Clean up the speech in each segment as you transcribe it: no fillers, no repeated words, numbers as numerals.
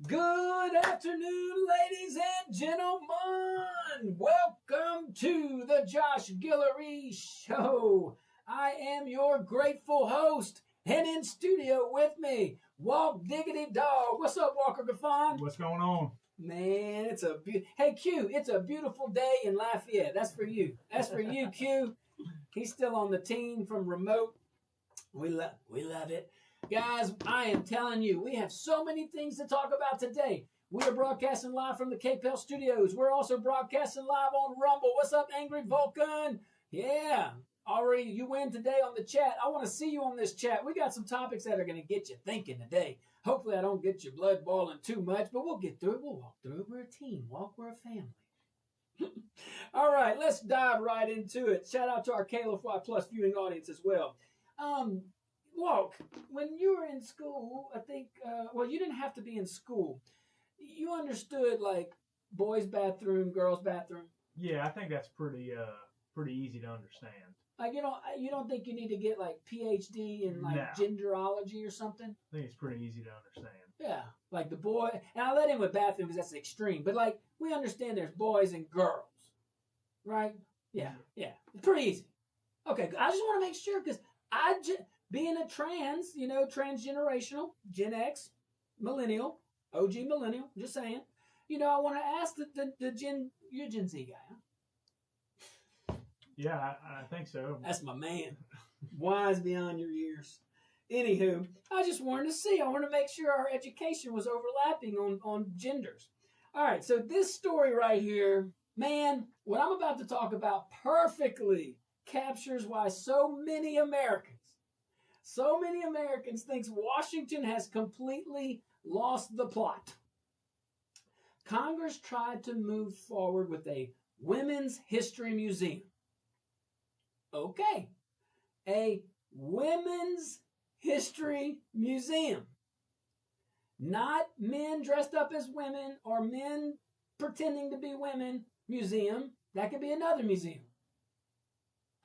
Good afternoon, ladies and gentlemen. Welcome to the Josh Guillory Show. I am your grateful host, and in studio with me, Walk Diggity Dog. What's up, Walker Gaffon? What's going on? Man, hey Q, it's a beautiful day in Lafayette. That's for you. That's for you, Q. He's still on the team from remote. We love it. Guys, I am telling you, we have so many things to talk about today. We are broadcasting live from the KPEL studios. We're also broadcasting live on Rumble. What's up, Angry Vulcan? Yeah, already you win today on the chat. I want to see you on this chat. We got some topics that are going to get you thinking today. Hopefully I don't get your blood boiling too much, but we'll get through it. We'll walk through it. We're a team. We're a family. All right, let's dive right into it. Shout out to our KLFY Plus viewing audience as well. Walk, when you were in school, I think, you didn't have to be in school. You understood, like, boys' bathroom, girls' bathroom? Yeah, I think that's pretty easy to understand. Like, you don't think you need to get, like, PhD in, like, No. genderology or something? I think it's pretty easy to understand. Yeah, like the boy, and I let in with bathroom because that's extreme, but, like, we understand there's boys and girls, right? Yeah, it's pretty easy. Okay, I just want to make sure because being a transgenerational, Gen X, millennial, OG millennial, just saying, I want to ask you're Gen Z guy, huh? Yeah, I think so. That's my man. Wise beyond your years. Anywho, I just wanted to see. I want to make sure our education was overlapping on genders. All right, so this story right here, man, what I'm about to talk about perfectly captures why so many Americans think Washington has completely lost the plot. Congress tried to move forward with a women's history museum. Okay, a women's history museum. Not men dressed up as women or men pretending to be women museum. That could be another museum.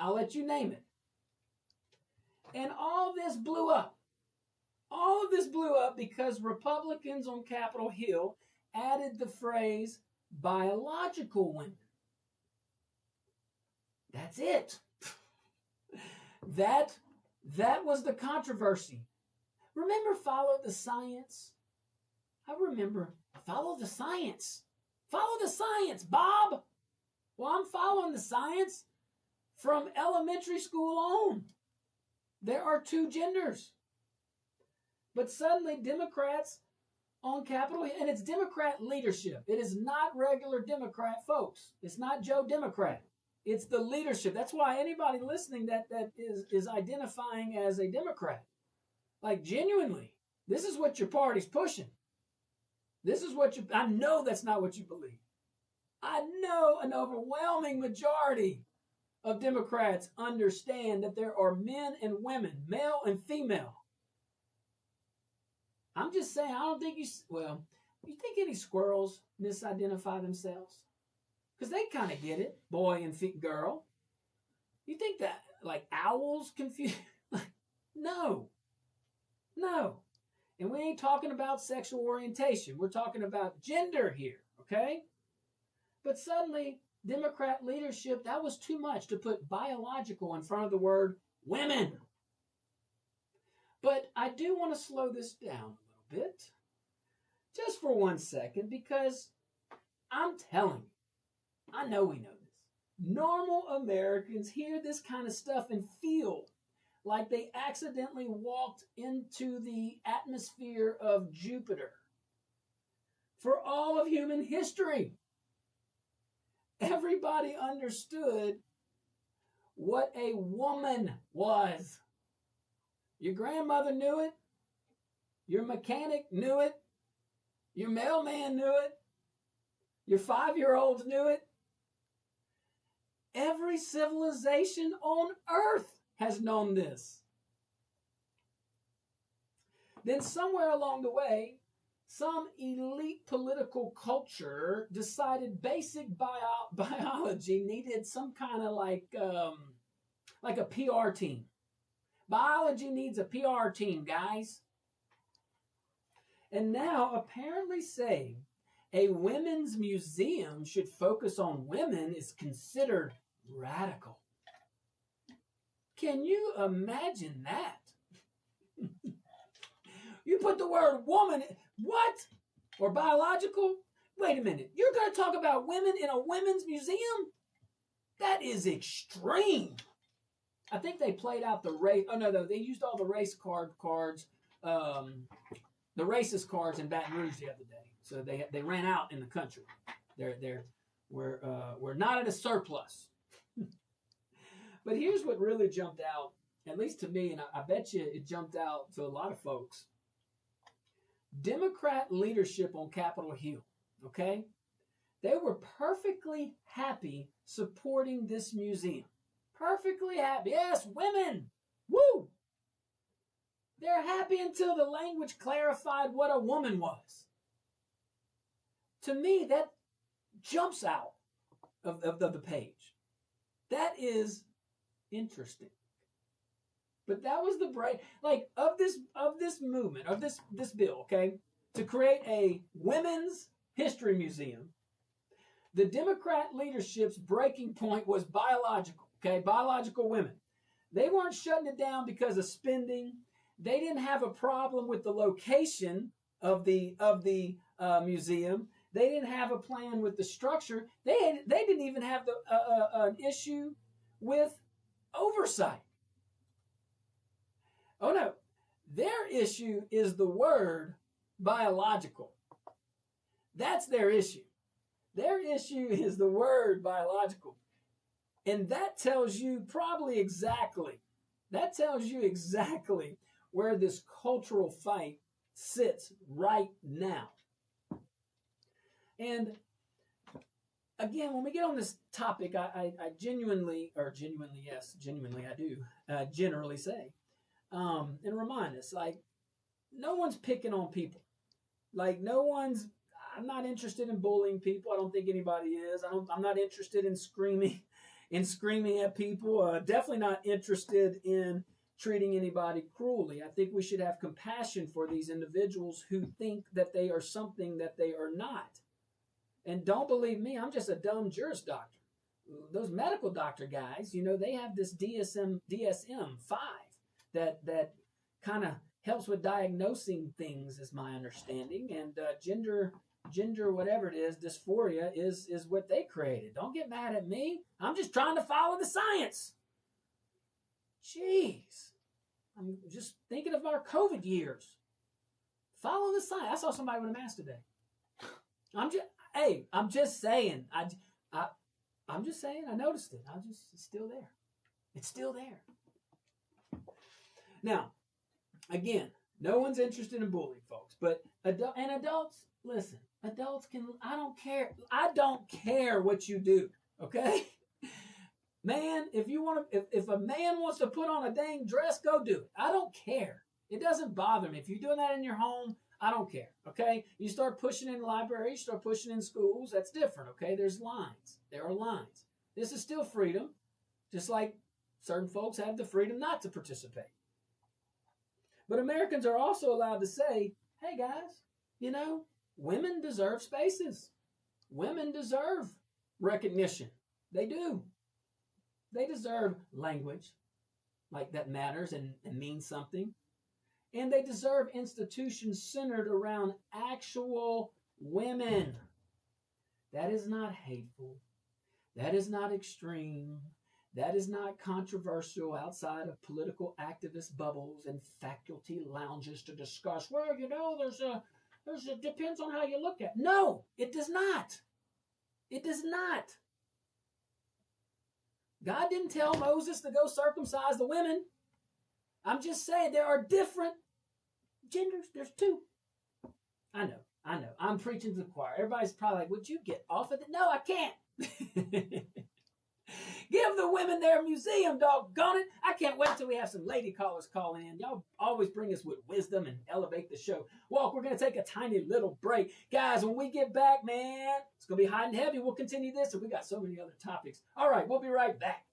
I'll let you name it. And all this blew up. All of this blew up because Republicans on Capitol Hill added the phrase biological women. That's it. That was the controversy. Remember Follow the Science? I remember Follow the Science. Follow the science, Bob. Well, I'm following the science from elementary school on. There are two genders. But suddenly Democrats on Capitol Hill, and it's Democrat leadership. It is not regular Democrat folks. It's not Joe Democrat. It's the leadership. That's why anybody listening that is identifying as a Democrat, like genuinely, this is what your party's pushing. This is what I know that's not what you believe. I know an overwhelming majority of Democrats understand that there are men and women, male and female. I'm just saying, I don't think you think any squirrels misidentify themselves? Because they kind of get it, boy and girl. You think that, like, owls confuse? No. And we ain't talking about sexual orientation. We're talking about gender here, okay? But suddenly, Democrat leadership, that was too much to put biological in front of the word women. But I do want to slow this down a little bit, just for 1 second, because I'm telling you, I know we know this. Normal Americans hear this kind of stuff and feel like they accidentally walked into the atmosphere of Jupiter. For all of human history, everybody understood what a woman was. Your grandmother knew it. Your mechanic knew it. Your mailman knew it. Your 5-year-olds knew it. Every civilization on earth has known this. Then somewhere along the way, some elite political culture decided basic biology needed some kind of like a PR team. Biology needs a PR team, guys. and now apparently saying a women's museum should focus on women is considered radical. Can you imagine that? You put the word woman, what? Or biological? Wait a minute. You're going to talk about women in a women's museum? That is extreme. I think they played out the race. Oh, no, they used all the race cards, the racist cards in Baton Rouge the other day. So they ran out in the country. We're not at a surplus. But here's what really jumped out, at least to me, and I bet you it jumped out to a lot of folks. Democrat leadership on Capitol Hill, okay? They were perfectly happy supporting this museum. Perfectly happy. Yes, women. Woo! They're happy until the language clarified what a woman was. To me, that jumps out of the page. That is interesting. But that was the break, like, of this movement, of this bill, okay, to create a women's history museum. The Democrat leadership's breaking point was biological, okay, biological women. They weren't shutting it down because of spending. They didn't have a problem with the location of the museum. They didn't have a plan with the structure. They didn't even have an issue with oversight. Oh no, their issue is the word biological. That's their issue. Their issue is the word biological. And that tells you exactly where this cultural fight sits right now. And again, when we get on this topic, I genuinely generally say, and remind us, like, no one's picking on people. Like, I'm not interested in bullying people. I don't think anybody is. I'm not interested in screaming at people. Definitely not interested in treating anybody cruelly. I think we should have compassion for these individuals who think that they are something that they are not. And don't believe me, I'm just a dumb juris doctor. Those medical doctor guys, they have this DSM-5 that kind of helps with diagnosing things, is my understanding. And gender, whatever it is, dysphoria is what they created. Don't get mad at me. I'm just trying to follow the science. Jeez. I'm just thinking of our COVID years. Follow the science. I saw somebody with a mask today. I'm just saying. I'm just saying. I noticed it. It's still there. It's still there. Now, again, no one's interested in bullying, folks. But adults, listen. Adults can. I don't care. I don't care what you do. Okay, man. If a man wants to put on a dang dress, go do it. I don't care. It doesn't bother me. If you're doing that in your home, I don't care. Okay, you start pushing in libraries, you start pushing in schools. That's different. Okay, there's lines. There are lines. This is still freedom, just like certain folks have the freedom not to participate. But Americans are also allowed to say, hey guys, women deserve spaces. Women deserve recognition. They do. They deserve language like that matters and means something. And they deserve institutions centered around actual women. That is not hateful. That is not extreme. That is not controversial outside of political activist bubbles and faculty lounges to discuss, well, there's a depends on how you look at it. No, it does not. It does not. God didn't tell Moses to go circumcise the women. I'm just saying there are different genders. There's two. I know. I'm preaching to the choir. Everybody's probably like, would you get off of it? No, I can't. Give the women their museum, doggone it. I can't wait till we have some lady callers calling in. Y'all always bring us with wisdom and elevate the show. Walk, we're going to take a tiny little break. Guys, when we get back, man, it's going to be hot and heavy. We'll continue this, and we got so many other topics. All right, we'll be right back.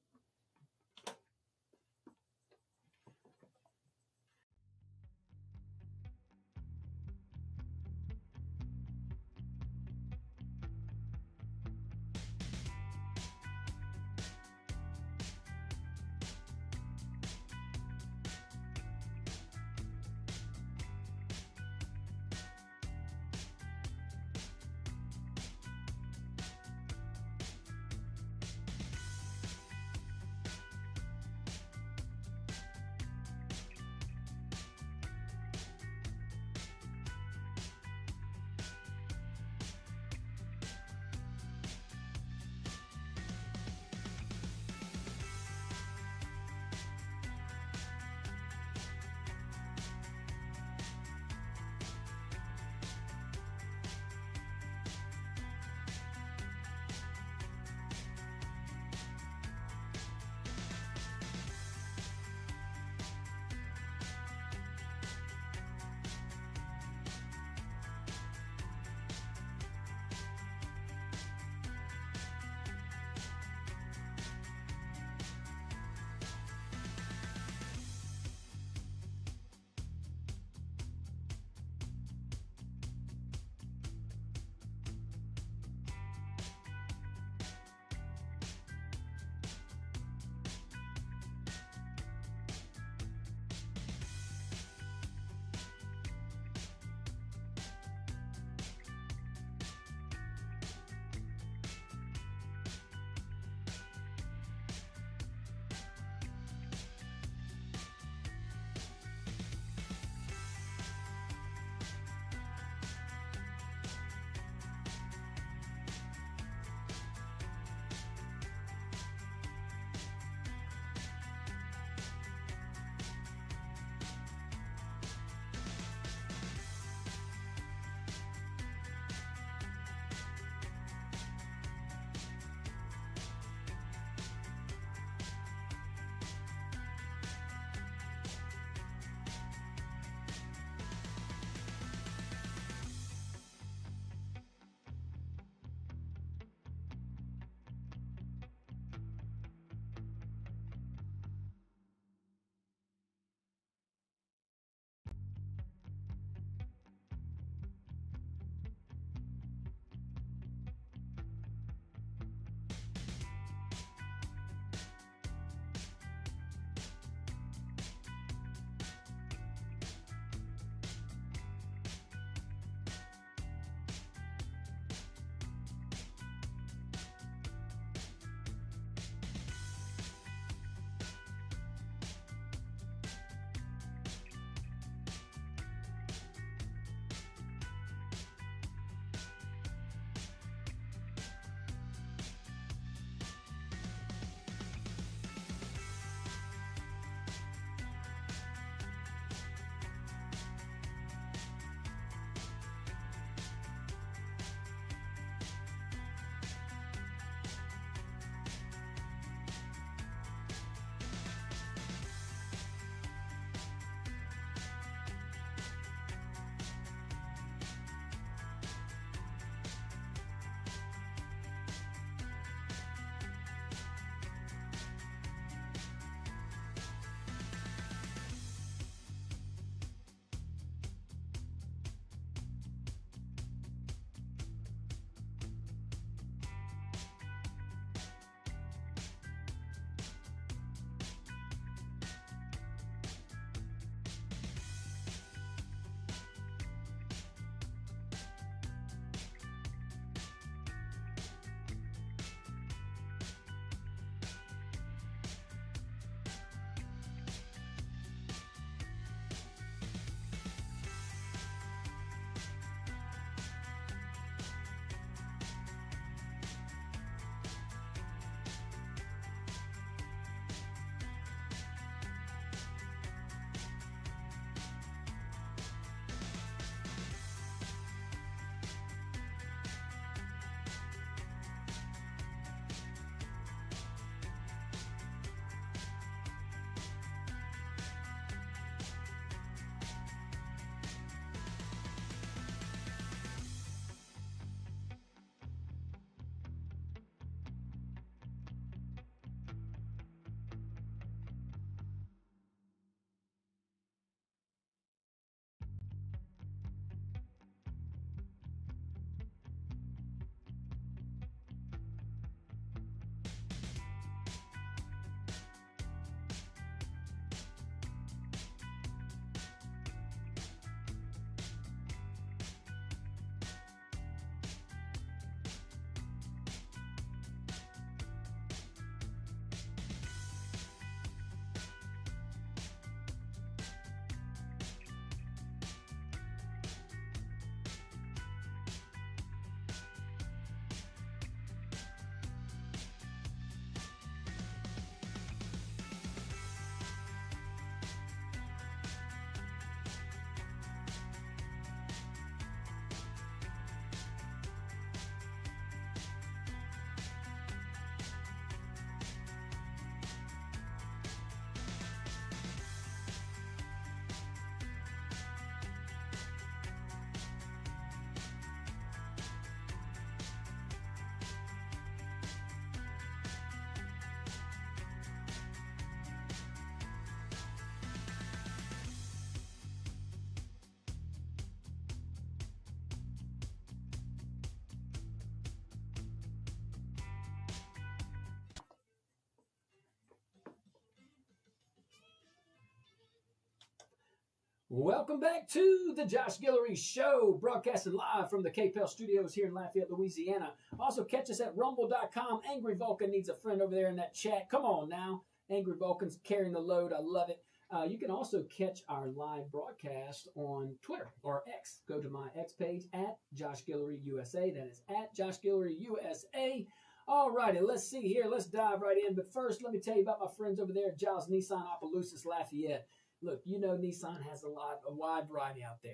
Welcome back to the Josh Guillory Show, broadcasting live from the KPEL studios here in Lafayette, Louisiana. Also, catch us at rumble.com. Angry Vulcan needs a friend over there in that chat. Come on now. Angry Vulcan's carrying the load. I love it. You can also catch our live broadcast on Twitter or X. Go to my X page at Josh Guillory USA. That is at Josh Guillory USA. All righty, let's see here. Let's dive right in. But first, let me tell you about my friends over there at Giles Nissan Opelousas Lafayette. Look, you know Nissan has a wide variety out there.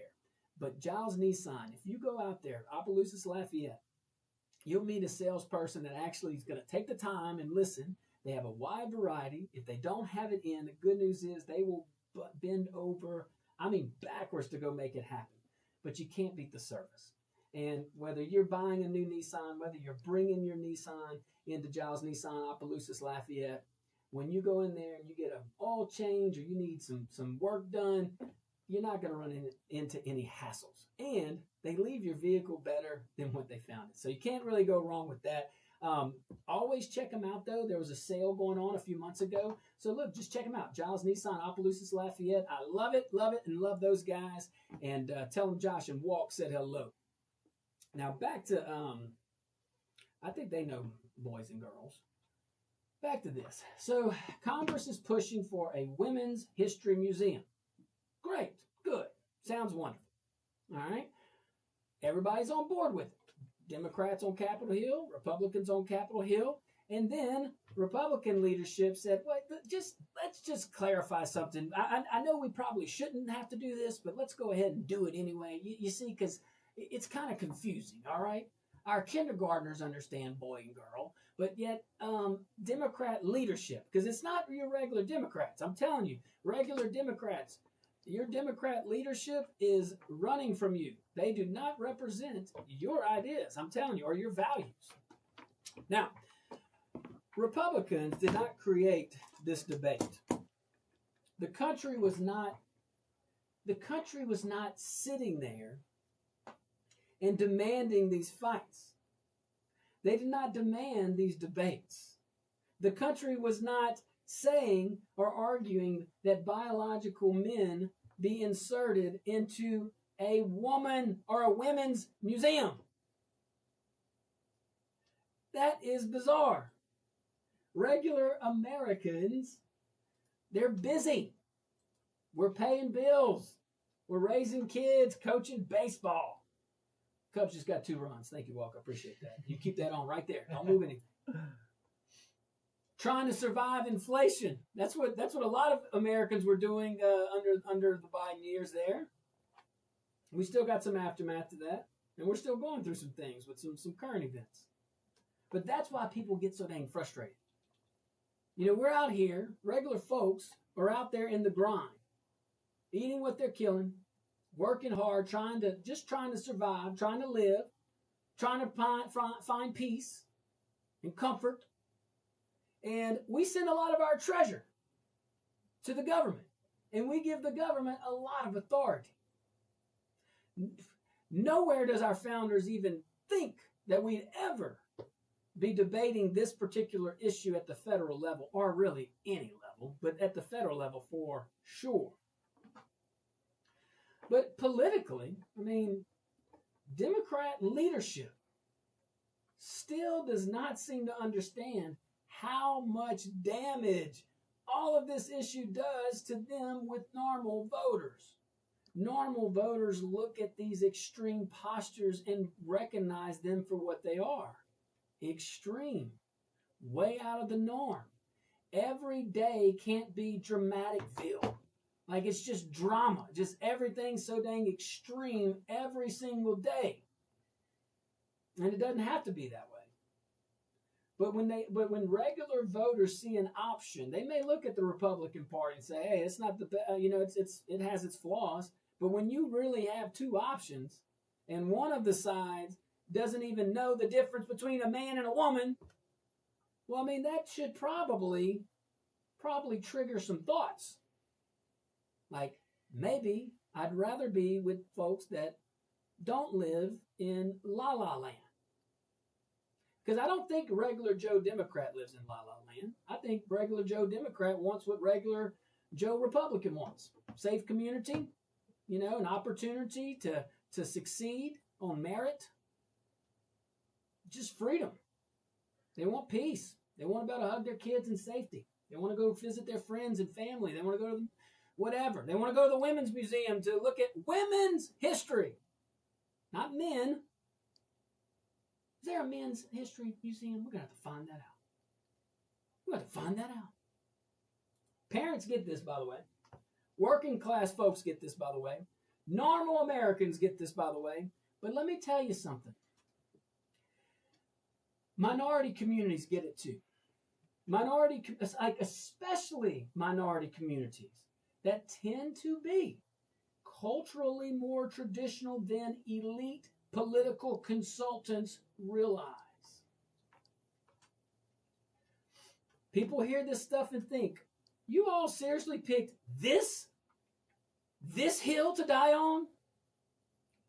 But Giles Nissan, if you go out there, Opelousas Lafayette, you'll meet a salesperson that actually is going to take the time and listen. They have a wide variety. If they don't have it in, the good news is they will bend over, backwards to go make it happen. But you can't beat the service. And whether you're buying a new Nissan, whether you're bringing your Nissan into Giles Nissan Opelousas Lafayette, when you go in there and you get an oil change or you need some work done, you're not going to run into any hassles. And they leave your vehicle better than what they found it. So you can't really go wrong with that. Always check them out, though. There was a sale going on a few months ago. So, look, just check them out. Giles Nissan Opelousas Lafayette. I love it, and love those guys. And tell them Josh and Walk said hello. Now, back to, I think they know boys and girls. Back to this. So, Congress is pushing for a women's history museum. Great. Good. Sounds wonderful. All right. Everybody's on board with it. Democrats on Capitol Hill, Republicans on Capitol Hill, and then Republican leadership said, "Wait, let's just clarify something. I know we probably shouldn't have to do this, but let's go ahead and do it anyway. You see, because it's kind of confusing, all right? Our kindergartners understand boy and girl, but yet Democrat leadership, because it's not your regular Democrats. I'm telling you, regular Democrats, your Democrat leadership is running from you. They do not represent your ideas, I'm telling you, or your values. Now, Republicans did not create this debate. The country was not sitting there and demanding these fights. They did not demand these debates. The country was not saying or arguing that biological men be inserted into a woman or a women's museum. That is bizarre. Regular Americans, they're busy. We're paying bills. We're raising kids, coaching baseball. Cubs just got 2 runs. Thank you, Walker. Appreciate that. You keep that on right there. Don't move anything. Trying to survive inflation. That's what a lot of Americans were doing under the Biden years there. We still got some aftermath to that, and we're still going through some things with some current events. But that's why people get so dang frustrated. You know, we're out here, regular folks are out there in the grind, eating what they're killing, working hard, trying to survive, trying to live, trying to find peace and comfort. And we send a lot of our treasure to the government. And we give the government a lot of authority. Nowhere does our founders even think that we'd ever be debating this particular issue at the federal level, or really any level, but at the federal level for sure. But politically, Democrat leadership still does not seem to understand how much damage all of this issue does to them with normal voters. Normal voters look at these extreme postures and recognize them for what they are. Extreme. Way out of the norm. Every day can't be Dramaticville. Like it's just drama. Just everything so dang extreme every single day. And it doesn't have to be that way. But when regular voters see an option, they may look at the Republican Party and say, "Hey, it's not the best. It has its flaws." But when you really have 2 options, and one of the sides doesn't even know the difference between a man and a woman, well, that should probably trigger some thoughts. Like maybe I'd rather be with folks that don't live in La La Land. Because I don't think regular Joe Democrat lives in La La Land. I think regular Joe Democrat wants what regular Joe Republican wants. Safe community, an opportunity to succeed on merit. Just freedom. They want peace. They want to be able to hug their kids in safety. They want to go visit their friends and family. They want to go to whatever. They want to go to the Women's Museum to look at women's history, not men. Is there a men's history museum? We're going to have to find that out. We're going to have to find that out. Parents get this, by the way. Working class folks get this, by the way. Normal Americans get this, by the way. But let me tell you something. Minority communities get it too. Especially minority communities that tend to be culturally more traditional than elite political consultants realize. People hear this stuff and think, you all seriously picked this hill to die on?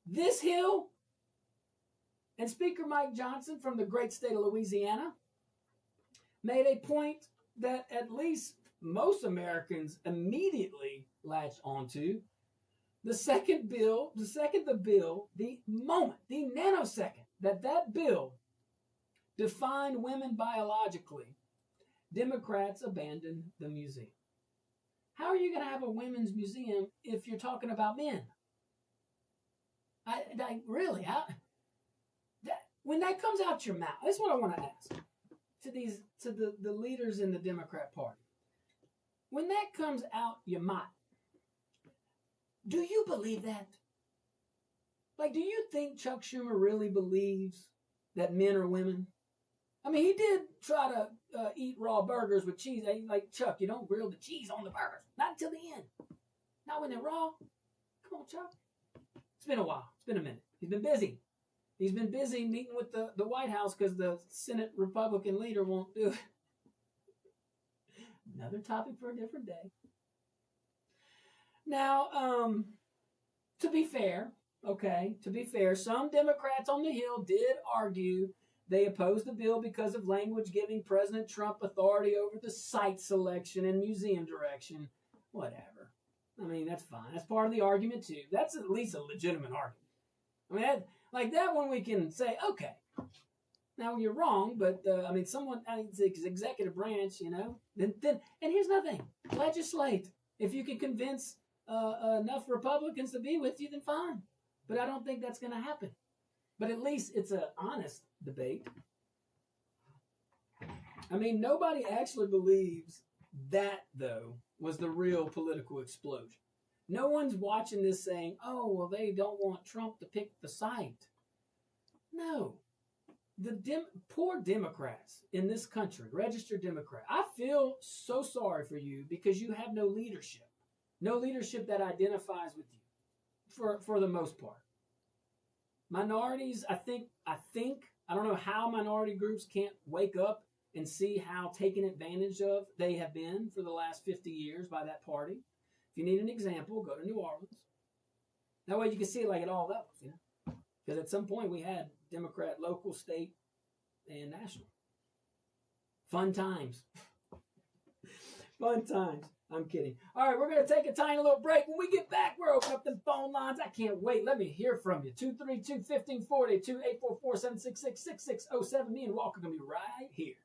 This hill? And Speaker Mike Johnson from the great state of Louisiana made a point that at least most Americans immediately latched onto. The moment, the nanosecond that bill defined women biologically, Democrats abandoned the museum. How are you going to have a women's museum if you're talking about men? Really? When that comes out your mouth, that's what I want to ask to the leaders in the Democrat Party. When that comes out your mouth, do you believe that? Like, do you think Chuck Schumer really believes that men are women? I mean, he did try to eat raw burgers with cheese. Like, Chuck, you don't grill the cheese on the burgers. Not until the end. Not when they're raw. Come on, Chuck. It's been a while. It's been a minute. He's been busy. He's been busy meeting with the White House because the Senate Republican leader won't do it. Another topic for a different day. Now, to be fair, some Democrats on the Hill did argue they opposed the bill because of language giving President Trump authority over the site selection and museum direction. Whatever. I mean, that's fine. That's part of the argument, too. That's at least a legitimate argument. I mean, like that one we can say, okay, now you're wrong, but it's the executive branch, Then, and here's another thing: legislate. If you can convince enough Republicans to be with you, then fine. But I don't think that's going to happen. But at least it's an honest debate. I mean, nobody actually believes that, though, was the real political explosion. No one's watching this saying, oh, well, they don't want Trump to pick the site. No. The poor Democrats in this country, registered Democrat, I feel so sorry for you because you have no leadership. No leadership that identifies with you for the most part. Minorities, I think, I don't know how minority groups can't wake up and see how taken advantage of they have been for the last 50 years by that party. If you need an example, go to New Orleans. That way you can see it like at all levels, Because at some point we had Democrat local, state, and national. Fun times. Fun times. I'm kidding. All right, we're going to take a tiny little break. When we get back, we're opening up the phone lines. I can't wait. Let me hear from you. 232-1540, 2-844-766-6607. Me and Walker are going to be right here.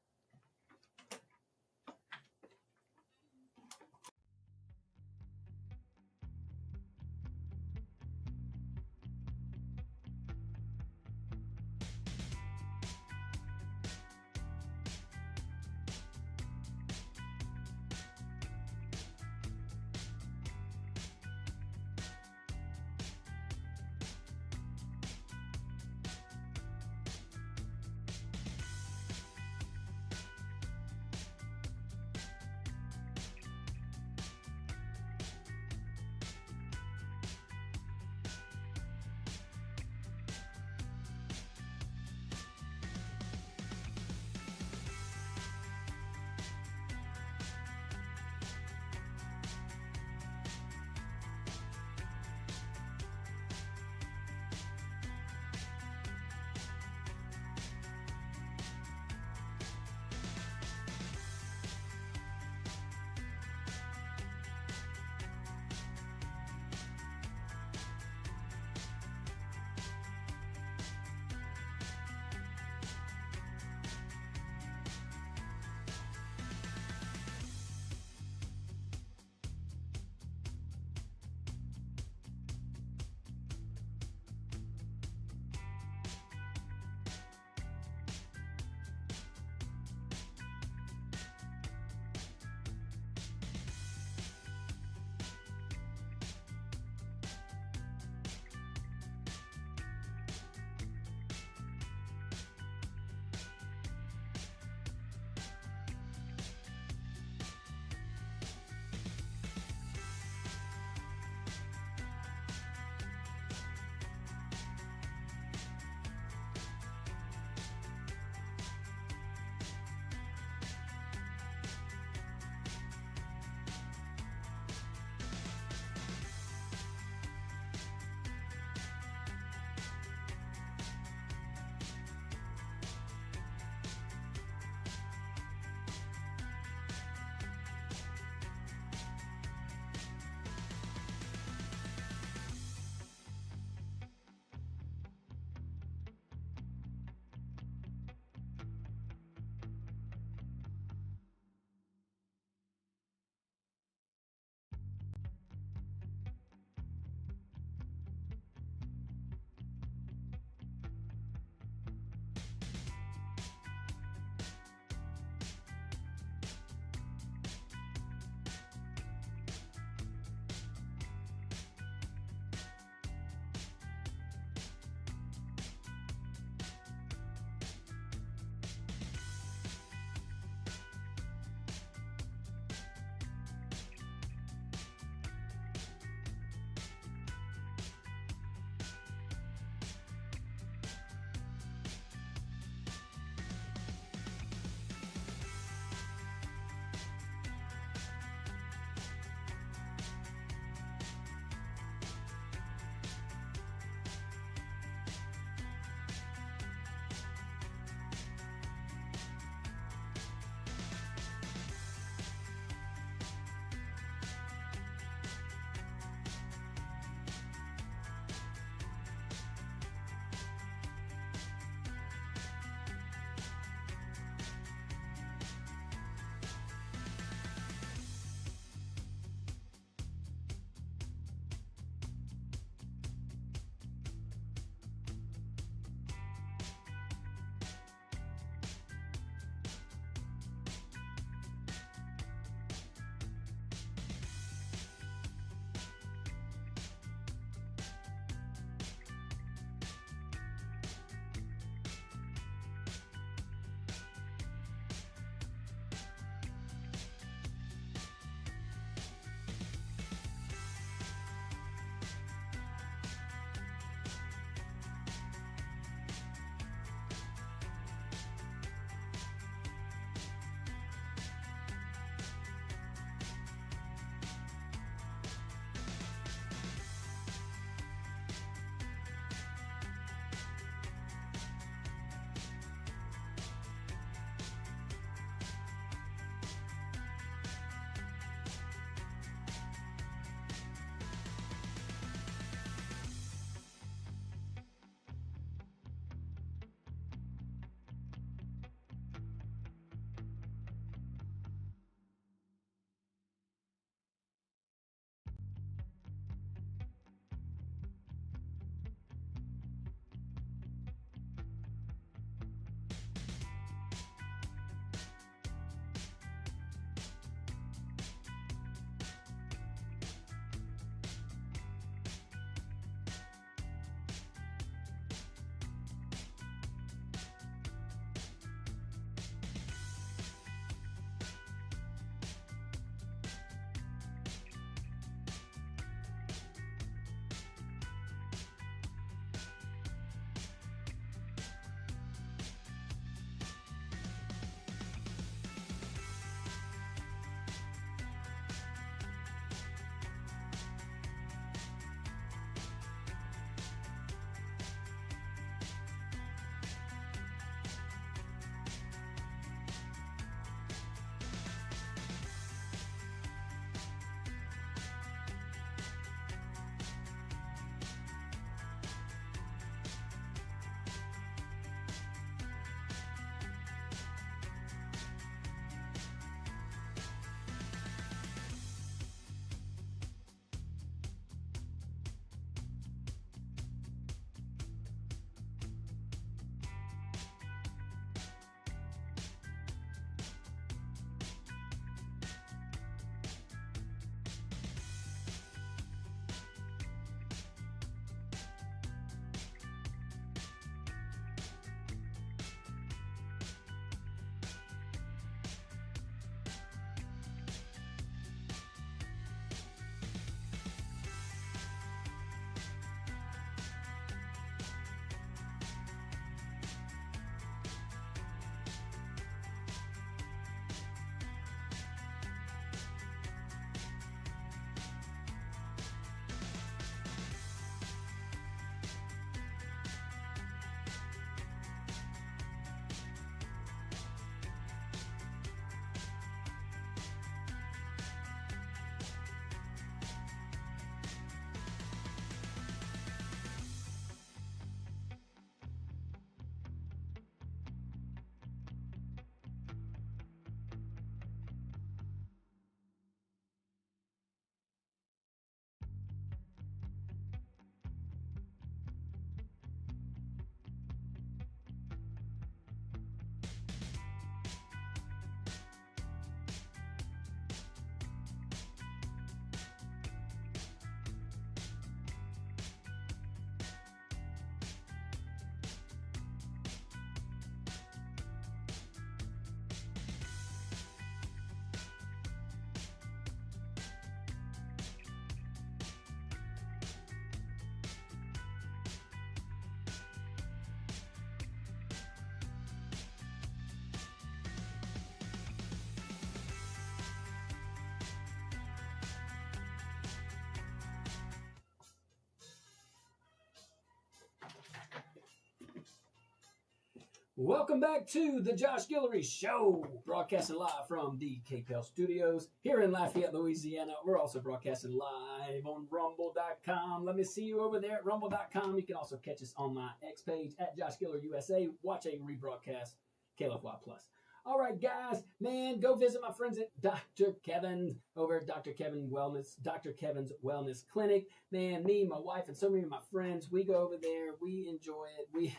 Welcome back to the Josh Guillory Show, broadcasting live from the KPL Studios here in Lafayette, Louisiana. We're also broadcasting live on Rumble.com. Let me see you over there at Rumble.com. You can also catch us on my X page at Josh Guillory USA. Watch a rebroadcast, KLFY Plus. All right, guys, man, go visit my friends at Dr. Kevin over at Dr. Kevin's Wellness Clinic. Man, me, my wife, and so many of my friends, we go over there. We enjoy it.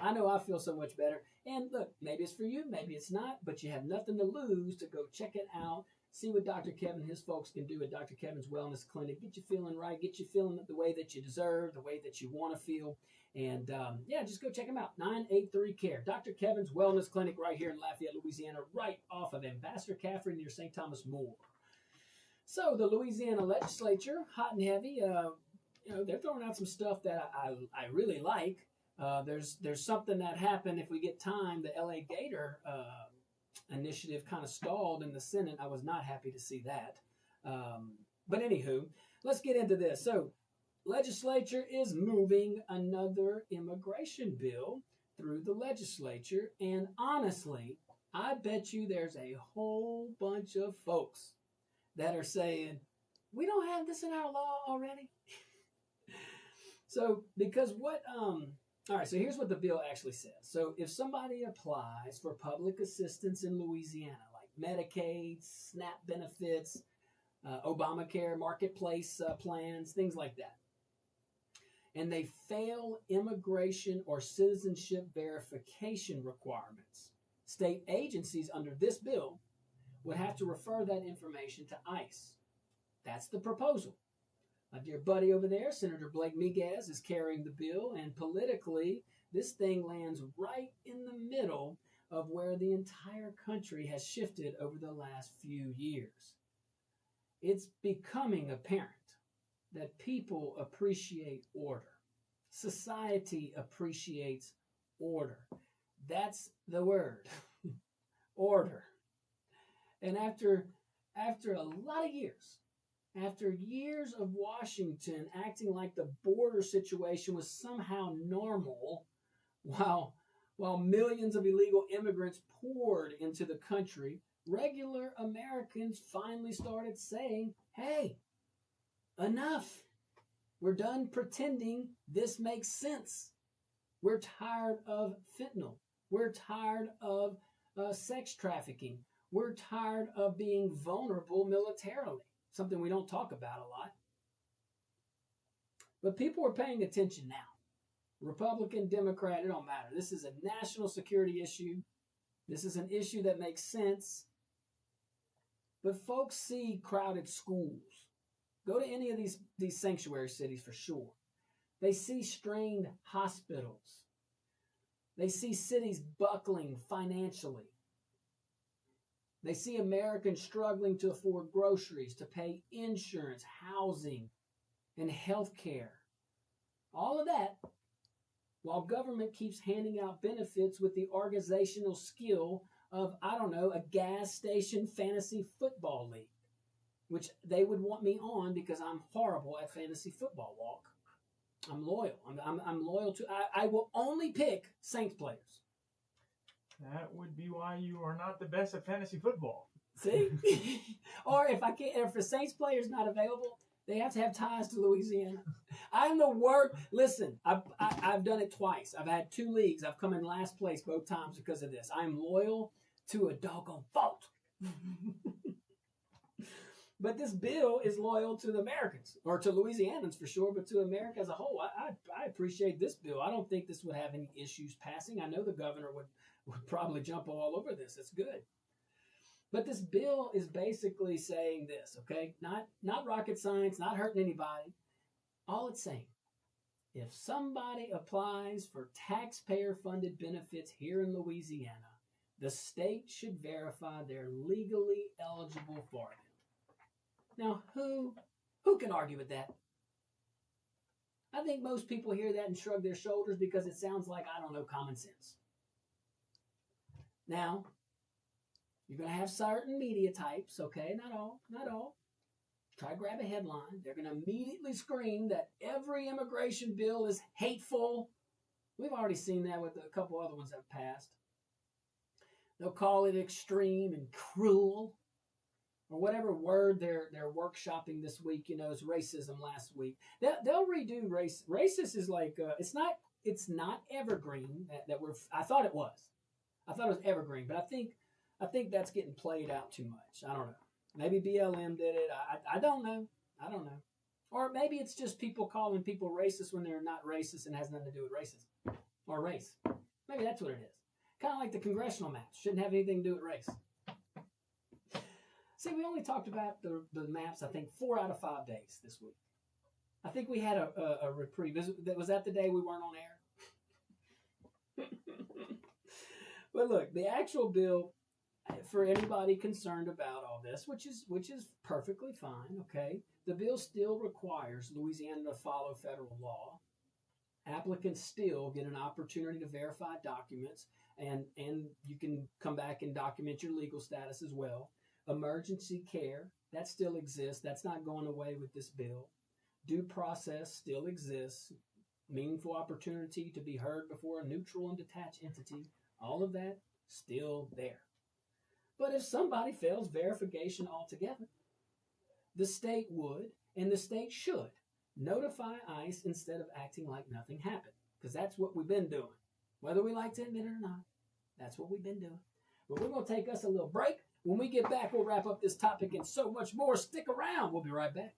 I know I feel so much better. And look, maybe it's for you, maybe it's not, but you have nothing to lose to go check it out. See what Dr. Kevin and his folks can do at Dr. Kevin's Wellness Clinic. Get you feeling right, get you feeling the way that you deserve, the way that you want to feel. And just go check them out. 983-CARE. Dr. Kevin's Wellness Clinic right here in Lafayette, Louisiana, right off of Ambassador Caffrey near St. Thomas More. So the Louisiana legislature, hot and heavy, they're throwing out some stuff that I really like. There's something that happened, if we get time, the LA Gator initiative kind of stalled in the Senate. I was not happy to see that. But anywho, let's get into this. So legislature is moving another immigration bill through the legislature. And honestly, I bet you there's a whole bunch of folks that are saying, we don't have this in our law already. So, because all right, so here's what the bill actually says. So if somebody applies for public assistance in Louisiana, like Medicaid, SNAP benefits, Obamacare, marketplace plans, things like that, and they fail immigration or citizenship verification requirements, state agencies under this bill would have to refer that information to ICE. That's the proposal. My dear buddy over there, Senator Blake Miguez, is carrying the bill, and politically, this thing lands right in the middle of where the entire country has shifted over the last few years. It's becoming apparent that people appreciate order. Society appreciates order. That's the word, order. And after a lot of years, after years of Washington acting like the border situation was somehow normal, while millions of illegal immigrants poured into the country, regular Americans finally started saying, hey, enough. We're done pretending this makes sense. We're tired of fentanyl. We're tired of sex trafficking. We're tired of being vulnerable militarily. Something we don't talk about a lot. But people are paying attention now. Republican, Democrat, it don't matter. This is a national security issue. This is an issue that makes sense. But folks see crowded schools. Go to any of these sanctuary cities for sure. They see strained hospitals. They see cities buckling financially. They see Americans struggling to afford groceries, to pay insurance, housing, and health care. All of that while government keeps handing out benefits with the organizational skill of, a gas station fantasy football league, which they would want me on because I'm horrible at fantasy football walk. I'm loyal. I'm loyal to, I will only pick Saints players. That would be why you are not the best at fantasy football. See? Or if the Saints player is not available, they have to have ties to Louisiana. I'm the worst. Listen, I've done it twice. I've had 2 leagues. I've come in last place both times because of this. I'm loyal to a doggone fault. But this bill is loyal to the Americans, or to Louisianans for sure, but to America as a whole. I appreciate this bill. I don't think this would have any issues passing. I know the governor would probably jump all over this. It's good. But this bill is basically saying this, okay? Not rocket science, not hurting anybody. All it's saying, if somebody applies for taxpayer-funded benefits here in Louisiana, the state should verify they're legally eligible for them. Now, who can argue with that? I think most people hear that and shrug their shoulders because it sounds like, common sense. Now, you're going to have certain media types, okay? Not all. Try to grab a headline. They're going to immediately scream that every immigration bill is hateful We've already seen that with a couple other ones that have passed. They'll call it extreme and cruel, or whatever word they're workshopping this week. You know, it's racism last week. They'll redo race. Racist is like it's not evergreen that we're. I thought it was. I thought it was evergreen, but I think that's getting played out too much. I don't know. Maybe BLM did it. I don't know. I don't know. Or maybe it's just people calling people racist when they're not racist and has nothing to do with racism or race. Maybe that's what it is. Kind of like the congressional maps. Shouldn't have anything to do with race. See, we only talked about the maps, I think, 4 out of 5 days this week. I think we had a reprieve. Was that the day we weren't on air? But look, the actual bill, for anybody concerned about all this, which is perfectly fine, okay? The bill still requires Louisiana to follow federal law. Applicants still get an opportunity to verify documents, and you can come back and document your legal status as well. Emergency care, that still exists. That's not going away with this bill. Due process still exists. Meaningful opportunity to be heard before a neutral and detached entity. All of that still there. But if somebody fails verification altogether, the state would, and the state should, notify ICE instead of acting like nothing happened. Because that's what we've been doing. Whether we like to admit it or not, that's what we've been doing. But we're going to take us a little break. When we get back, we'll wrap up this topic and so much more. Stick around. We'll be right back.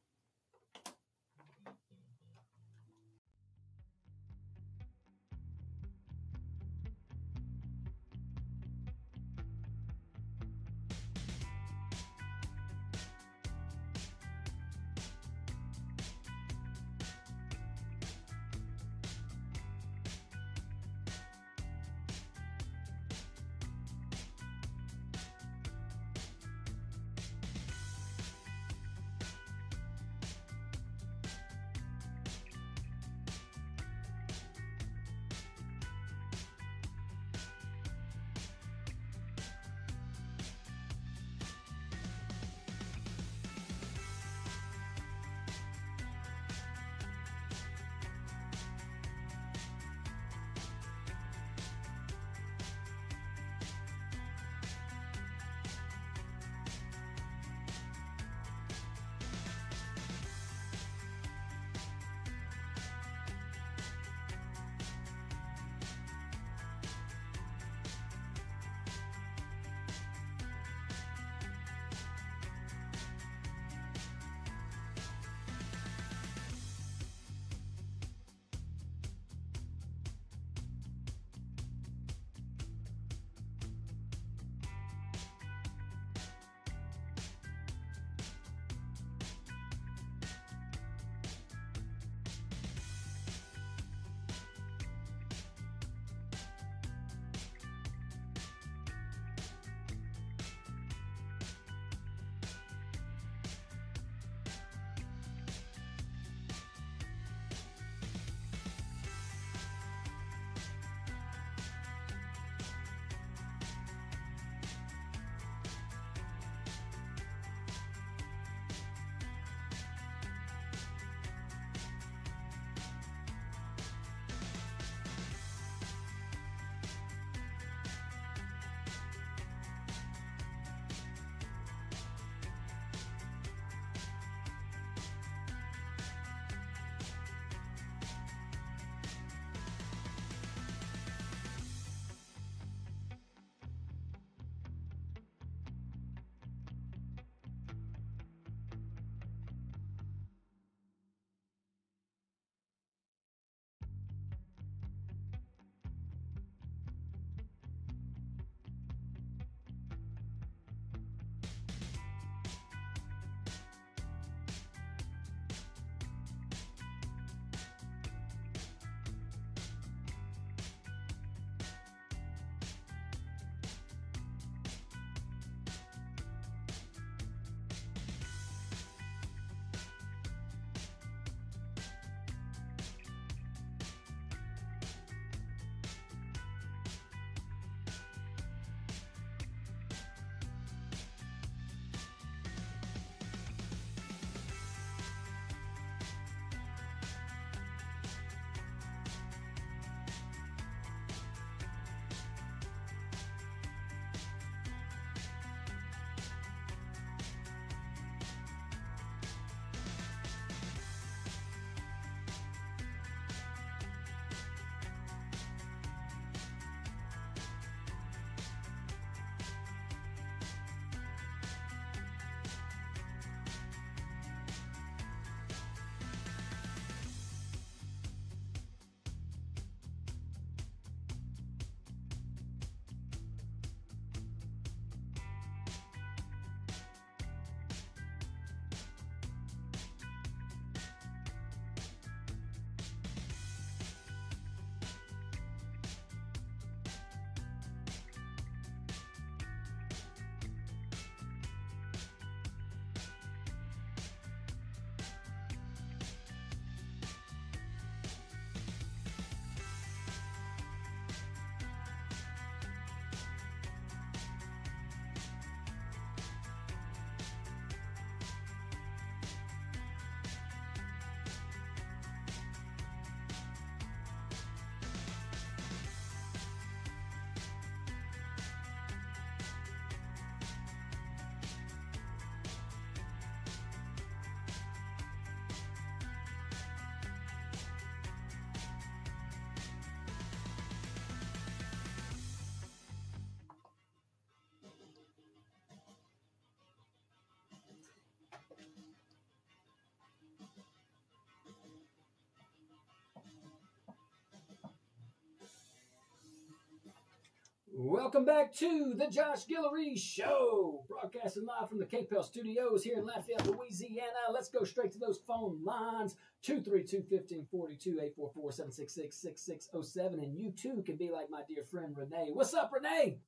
Welcome back to the Josh Guillory Show, broadcasting live from the KPEL studios here in Lafayette, Louisiana. Let's go straight to those phone lines, 232-1542, 844-766-6607, and you too can be like my dear friend Renee. What's up, Renee?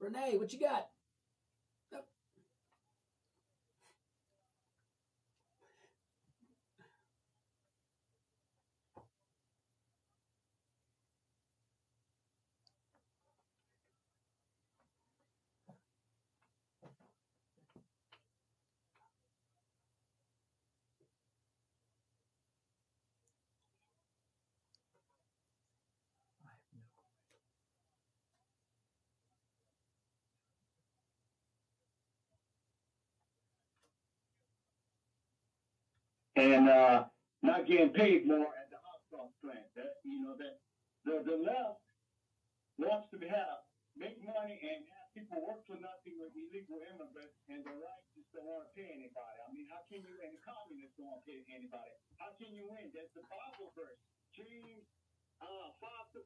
Renee, what you got? And not getting paid more at the hot sauce plant. That the left wants to make money and have people work for nothing with illegal immigrants, and the right just don't want to pay anybody. I mean, how can you? And the communists don't want to pay anybody. How can you win? That's the Bible verse, James 5-4,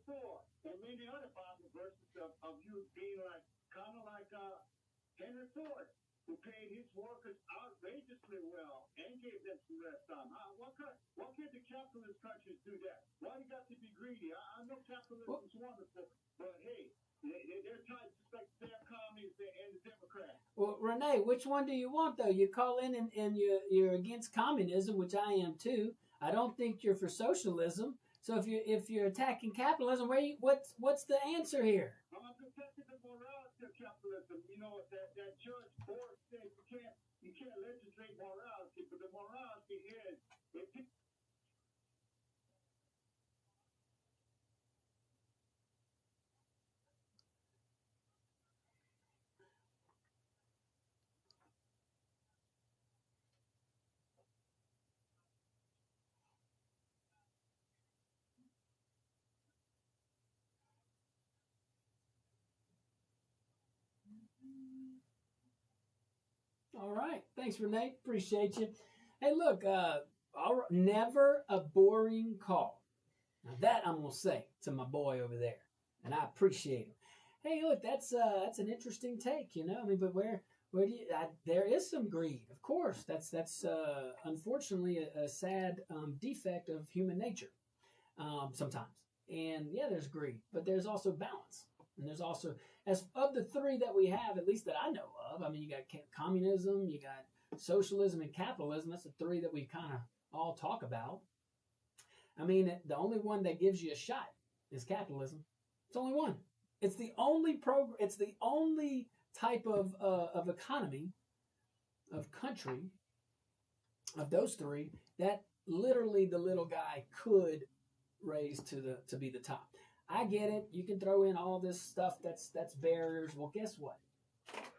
and many other Bible verses of you being like kind of like Henry Ford, who paid his workers outrageously well and gave them some rest time. Why can't the capitalist countries do that? Why you got to be greedy? I know capitalism is wonderful, but hey, they're trying to respect their communists and the Democrats. Well, Renee, which one do you want, though? You call in and you're against communism, which I am too. I don't think you're for socialism. So if you're attacking capitalism, what's the answer here? I'm protecting the morality of capitalism. You know that Judge Board said you can't legislate morality, but the morality is if people. All right. Thanks, Renee. Appreciate you. Hey, look, never a boring call. Now that I'm going to say to my boy over there, and I appreciate him. Hey, look, that's an interesting take, you know. I mean, but where do you? There is some greed, of course. That's unfortunately a sad defect of human nature sometimes. And yeah, there's greed, but there's also balance, and there's also as of the three that we have, at least that I know of. I mean, you got communism, you got socialism, and capitalism. That's the three that we kind of all talk about. I mean, the only one that gives you a shot is capitalism. It's only one. It's the only program. It's the only type of economy, of country, of those three that literally the little guy could raise to be the top. I get it. You can throw in all this stuff that's barriers. Well, guess what?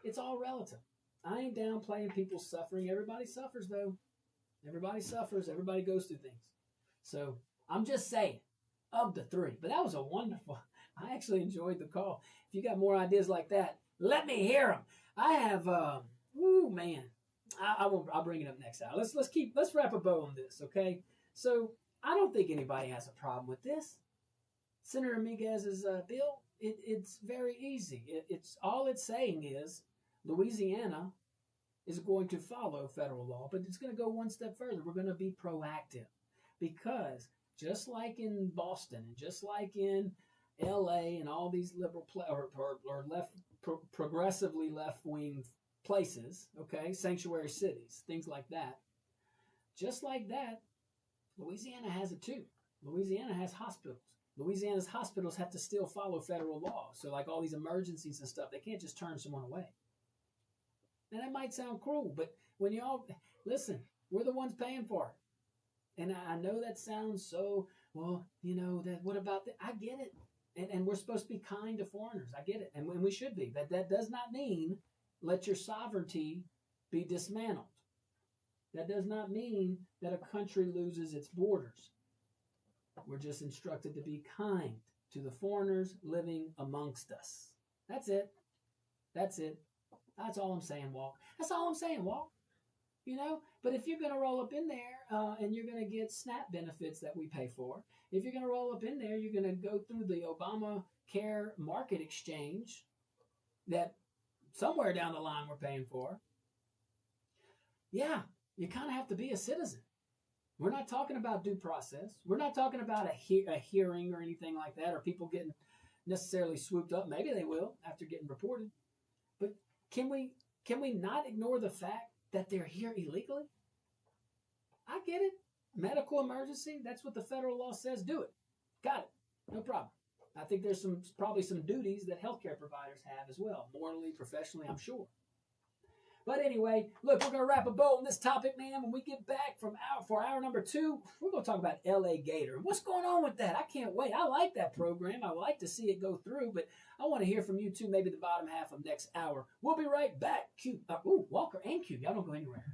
It's all relative. I ain't downplaying people's suffering. Everybody suffers, though. Everybody suffers. Everybody goes through things. So I'm just saying, of the three. But that was a wonderful. I actually enjoyed the call. If you got more ideas like that, let me hear them. I have. Man, I'll bring it up next hour. Let's wrap a bow on this, okay? So I don't think anybody has a problem with this. Senator Miguez's bill, it's very easy. It's all it's saying is Louisiana is going to follow federal law, but it's going to go one step further. We're going to be proactive because just like in Boston and just like in L.A. and all these liberal or progressively left-wing places, okay, sanctuary cities, things like that. Just like that, Louisiana has it too. Louisiana has hospitals. Louisiana's hospitals have to still follow federal law. So like all these emergencies and stuff, they can't just turn someone away. Now that might sound cruel, but when y'all, listen, we're the ones paying for it. And I know that sounds so, well, you know, that what about that? I get it. And we're supposed to be kind to foreigners. I get it. And we should be. But that does not mean let your sovereignty be dismantled. That does not mean that a country loses its borders. We're just instructed to be kind to the foreigners living amongst us. That's it. That's it. That's all I'm saying, Walt. That's all I'm saying, Walt. you know. But if you're going to roll up in there and you're going to get SNAP benefits that we pay for, if you're going to roll up in there, you're going to go through the Obamacare market exchange that somewhere down the line we're paying for. Yeah, you kind of have to be a citizen. We're not talking about due process. We're not talking about a hearing or anything like that, or people getting necessarily swooped up. Maybe they will after getting reported. But can we not ignore the fact that they're here illegally? I get it. Medical emergency, that's what the federal law says. Do it. Got it. No problem. I think there's probably some duties that healthcare providers have as well, morally, professionally, I'm sure. But anyway, look, we're going to wrap a bow on this topic, man. When we get back for hour number 2, we're going to talk about LA Gator. What's going on with that? I can't wait. I like that program. I like to see it go through, but I want to hear from you too, maybe the bottom half of next hour. We'll be right back. Walker and Q. Y'all don't go anywhere.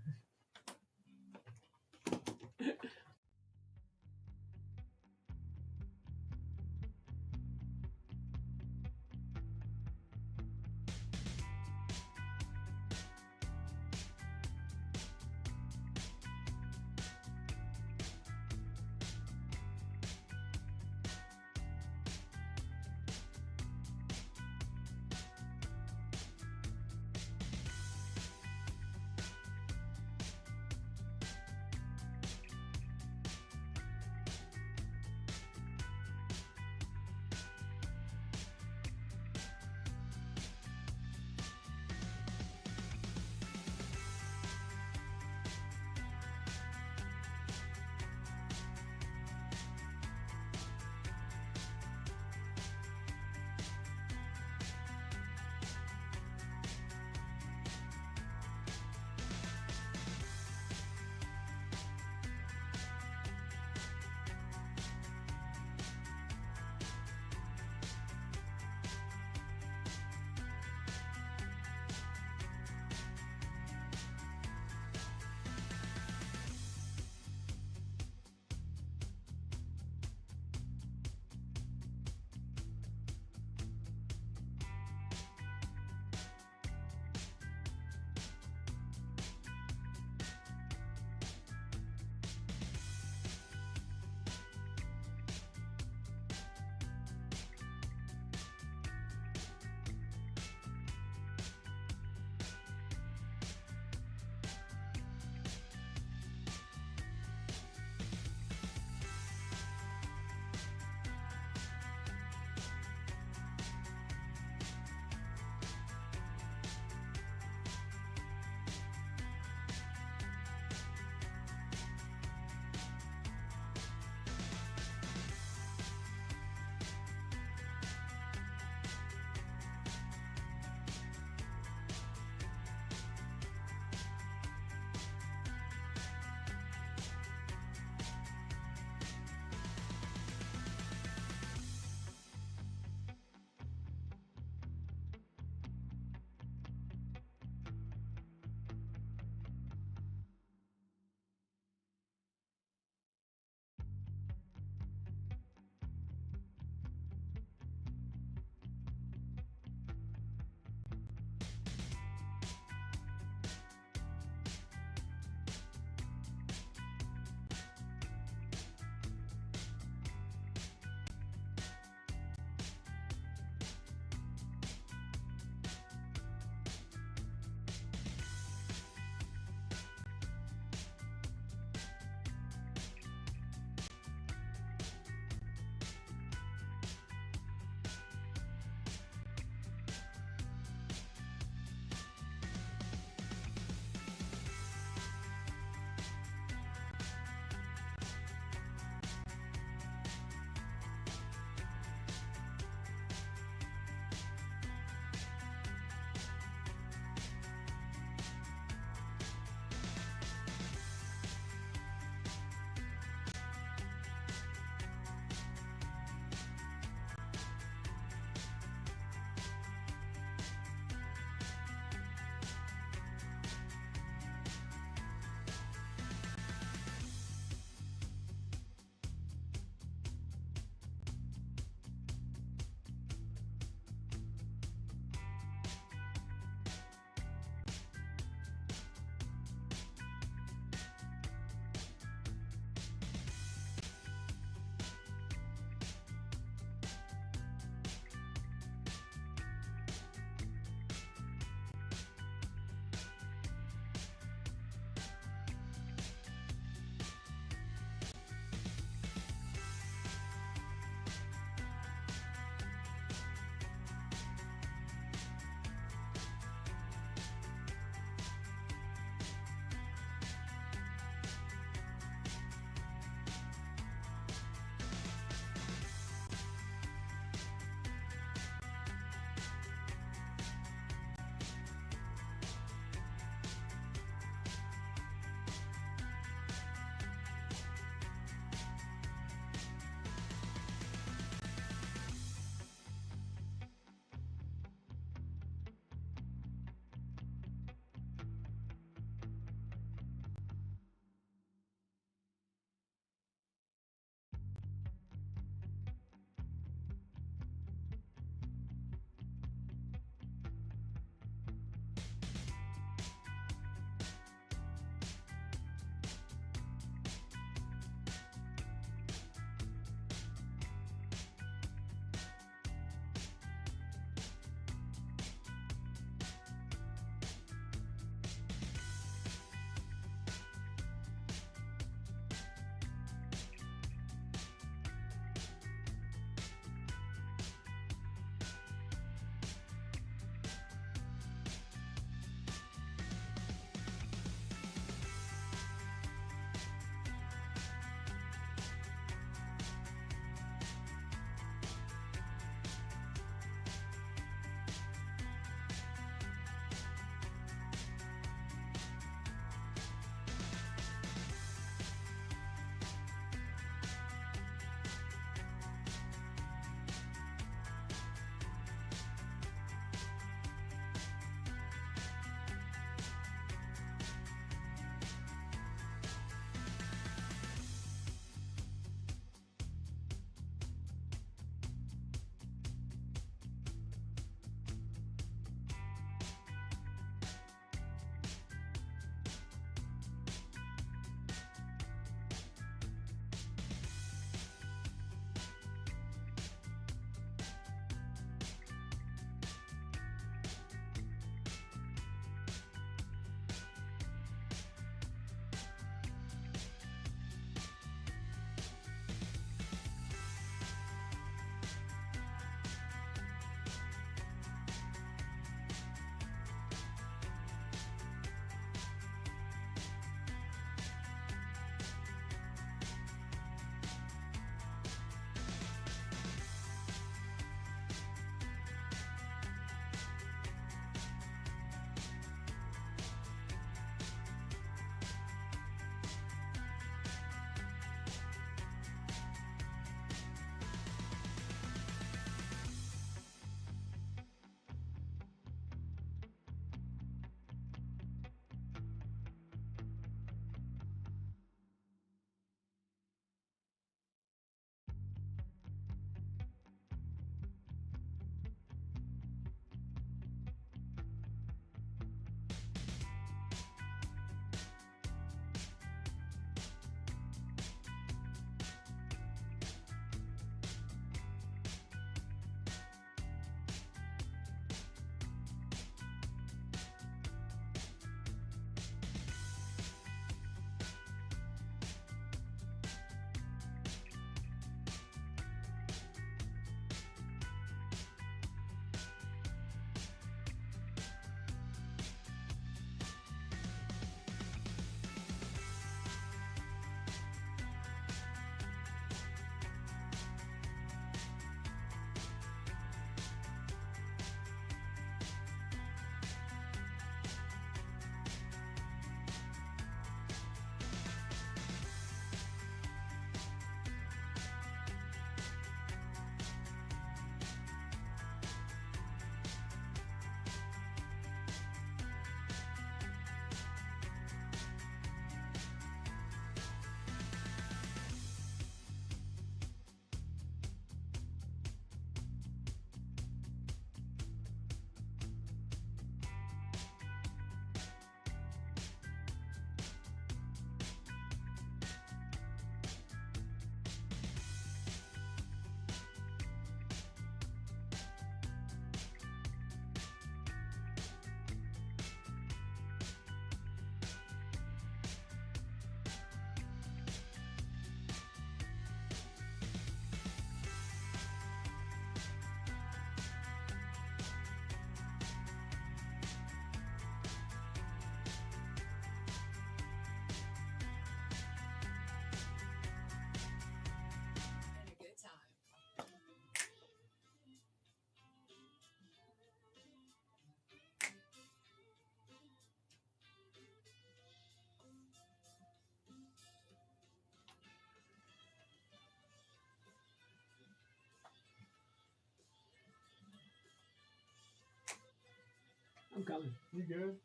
I'm coming. You good?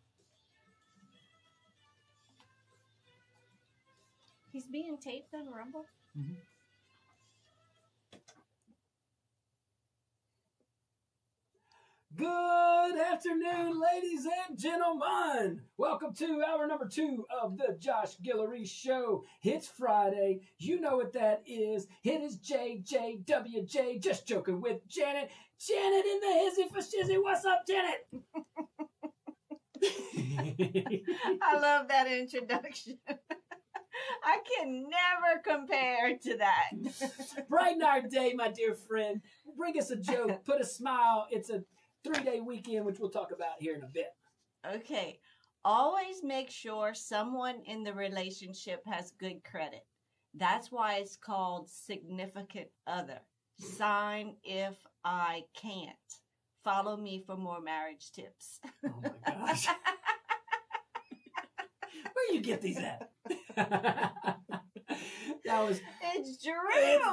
He's being taped on Rumble. Mm-hmm. Good afternoon, ladies and gentlemen. Welcome to hour number 2 of the Josh Guillory Show. It's Friday. You know what that is. It is JJWJ. Just joking with Janet. Janet in the hizzy for shizzy. What's up, Janet? I love that introduction. I can never compare to that. Brighten our day, my dear friend. Bring us a joke. Put a smile. It's a 3-day weekend, which we'll talk about here in a bit. Okay. Always make sure someone in the relationship has good credit. That's why it's called significant other. Sign if I can't. Follow me for more marriage tips. Oh my gosh. Where you get these at? That was It's true.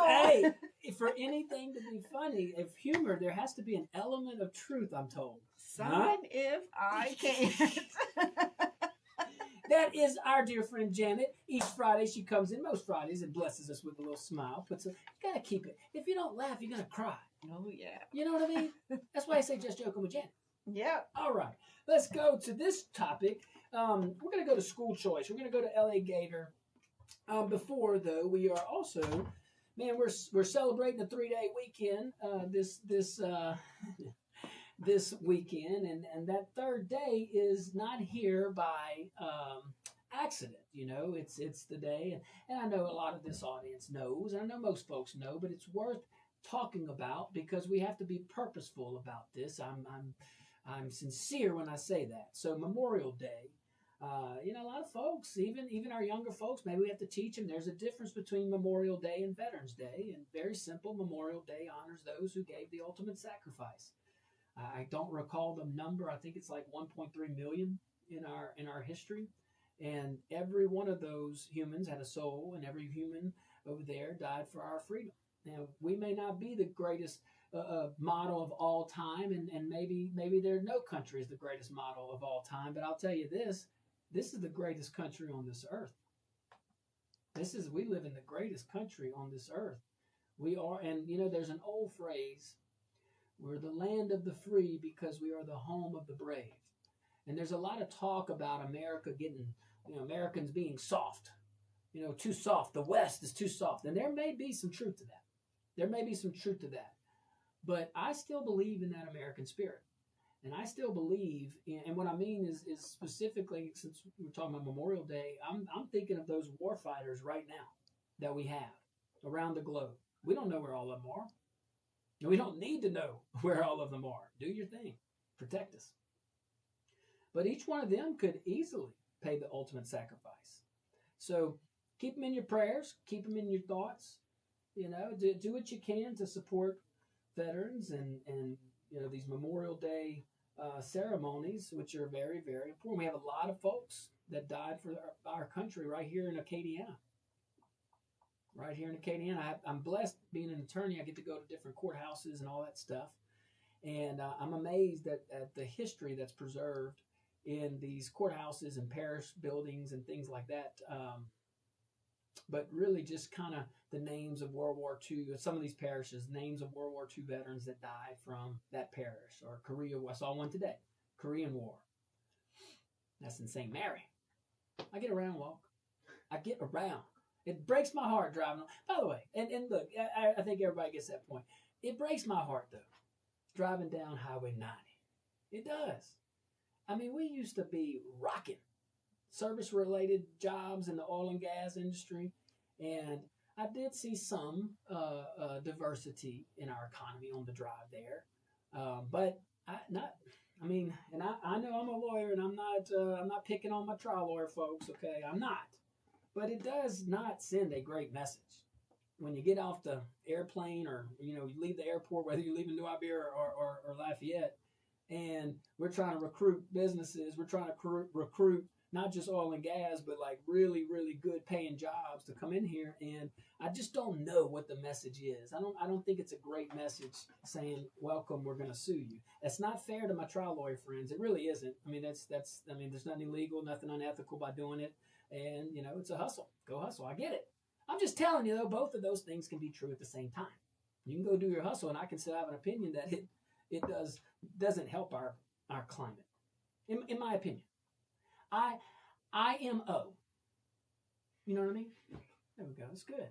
hey, for anything to be funny, if humor, there has to be an element of truth, I'm told. Sign if I can't. That is our dear friend Janet. Each Friday she comes in, most Fridays, and blesses us with a little smile. You gotta keep it. If you don't laugh, you're gonna cry. Oh, yeah. You know what I mean? That's why I say just joking with Janet. Yep. All right, let's go to this topic. We're gonna go to school choice. We're gonna go to LA Gator. Before though, we are also, man, we're celebrating a 3-day weekend this weekend, and that third day is not here by accident. You know, it's the day, and I know a lot of this audience knows, and I know most folks know, but it's worth talking about because we have to be purposeful about this. I'm sincere when I say that. So Memorial Day. A lot of folks, even our younger folks, maybe we have to teach them there's a difference between Memorial Day and Veterans Day. And very simple, Memorial Day honors those who gave the ultimate sacrifice. I don't recall the number. I think it's like 1.3 million in our history. And every one of those humans had a soul, and every human over there died for our freedom. Now, we may not be the greatest model of all time, and maybe there no country is the greatest model of all time, but I'll tell you this is the greatest country on this earth. We live in the greatest country on this earth. We are, and there's an old phrase, we're the land of the free because we are the home of the brave. And there's a lot of talk about America Americans being soft, too soft. The West is too soft. And there may be some truth to that. But I still believe in that American spirit. And I still believe, and what I mean is specifically, since we're talking about Memorial Day, I'm thinking of those war fighters right now that we have around the globe. We don't know where all of them are. And we don't need to know where all of them are. Do your thing. Protect us. But each one of them could easily pay the ultimate sacrifice. So keep them in your prayers. Keep them in your thoughts. Do what you can to support veterans and these Memorial Day ceremonies, which are very, very important. We have a lot of folks that died for our country right here in Acadiana. I'm blessed being an attorney. I get to go to different courthouses and all that stuff. And I'm amazed at the history that's preserved in these courthouses and parish buildings and things like that. But really just kind of the names of World War II, some of these parishes, names of World War II veterans that died from that parish, or Korea. I saw one today, Korean War. That's in St. Mary. I get around, walk. I get around. It breaks my heart driving. By the way, and look, I think everybody gets that point. It breaks my heart, though, driving down Highway 90. It does. I mean, we used to be rocking service-related jobs in the oil and gas industry, and I did see some diversity in our economy on the drive there, but I know I'm a lawyer, and I'm not picking on my trial lawyer folks. Okay, I'm not, but it does not send a great message when you get off the airplane, or you leave the airport, whether you're leaving New Iberia or Lafayette, and we're trying to recruit businesses, we're trying to recruit not just oil and gas, but like really, really good paying jobs to come in here. And I just don't know what the message is. I don't think it's a great message saying, welcome, we're going to sue you. That's not fair to my trial lawyer friends. It really isn't. I mean, there's nothing illegal, nothing unethical by doing it. And, it's a hustle. Go hustle. I get it. I'm just telling you, though, both of those things can be true at the same time. You can go do your hustle, and I can still have an opinion that it doesn't help our climate. In my opinion. IMO. You know what I mean? There we go. It's good.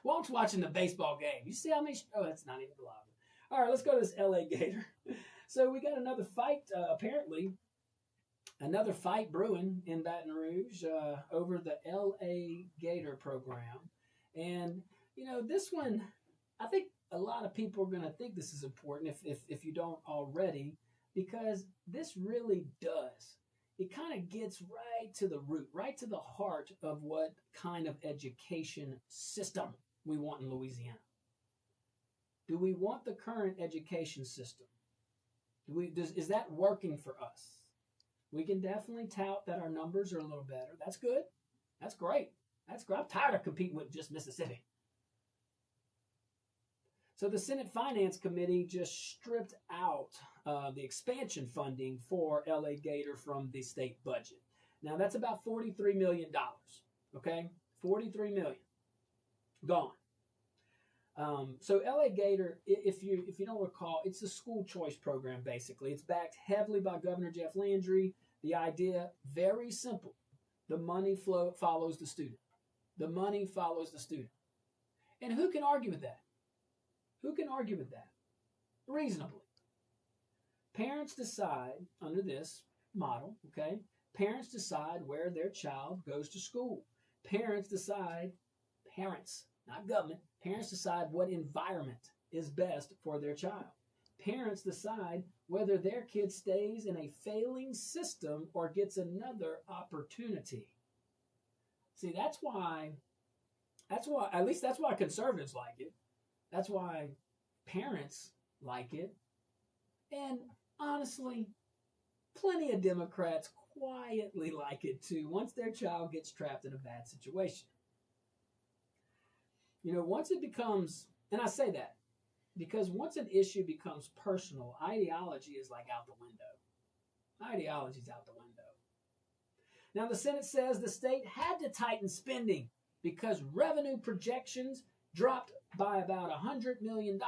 Walt's watching the baseball game. You see how many... Oh, that's not even live. All right, let's go to this LA Gator. So we got another fight, apparently. Another fight brewing in Baton Rouge over the LA Gator program. And, this one, I think a lot of people are going to think this is important if you don't already, because this really does. It kind of gets right to the root, right to the heart of what kind of education system we want in Louisiana. Do we want the current education system? Is that working for us? We can definitely tout that our numbers are a little better. That's good. That's great. That's great. I'm tired of competing with just Mississippi. So the Senate Finance Committee just stripped out the expansion funding for LA Gator from the state budget. Now that's about $43 million. Okay, $43 million gone. So LA Gator, if you don't recall, it's a school choice program. Basically, it's backed heavily by Governor Jeff Landry. The idea, very simple: the money follows the student. The money follows the student. And who can argue with that? Who can argue with that? Reasonably. Parents decide under this model, okay? Parents decide where their child goes to school. Parents, not government, parents decide what environment is best for their child. Parents decide whether their kid stays in a failing system or gets another opportunity. See, that's why, at least that's why conservatives like it. That's why parents like it. And honestly, plenty of Democrats quietly like it too once their child gets trapped in a bad situation. Once it becomes, and I say that because once an issue becomes personal, ideology is like out the window. Ideology's out the window. Now, the Senate says the state had to tighten spending because revenue projections dropped by about $100 million.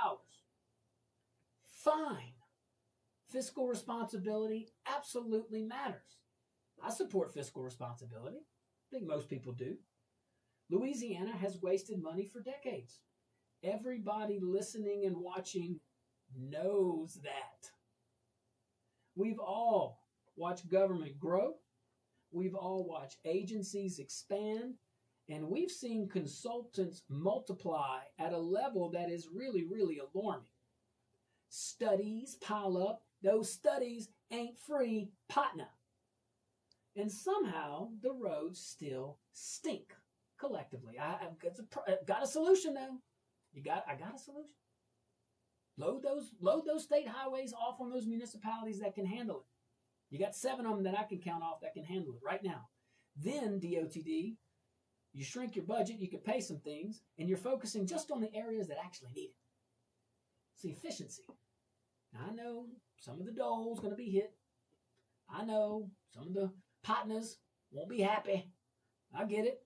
Fine. Fiscal responsibility absolutely matters. I support fiscal responsibility. I think most people do. Louisiana has wasted money for decades. Everybody listening and watching knows that. We've all watched government grow. We've all watched agencies expand. And we've seen consultants multiply at a level that is really, really alarming. Studies pile up. Those studies ain't free, partner. And somehow the roads still stink collectively. I've got a solution though. I got a solution. Load those state highways off on those municipalities that can handle it. You got 7 of them that I can count off that can handle it right now. Then DOTD, you shrink your budget, you can pay some things, and you're focusing just on the areas that actually need it. It's the efficiency. Now, I know some of the dole's going to be hit. I know some of the partners won't be happy. I get it.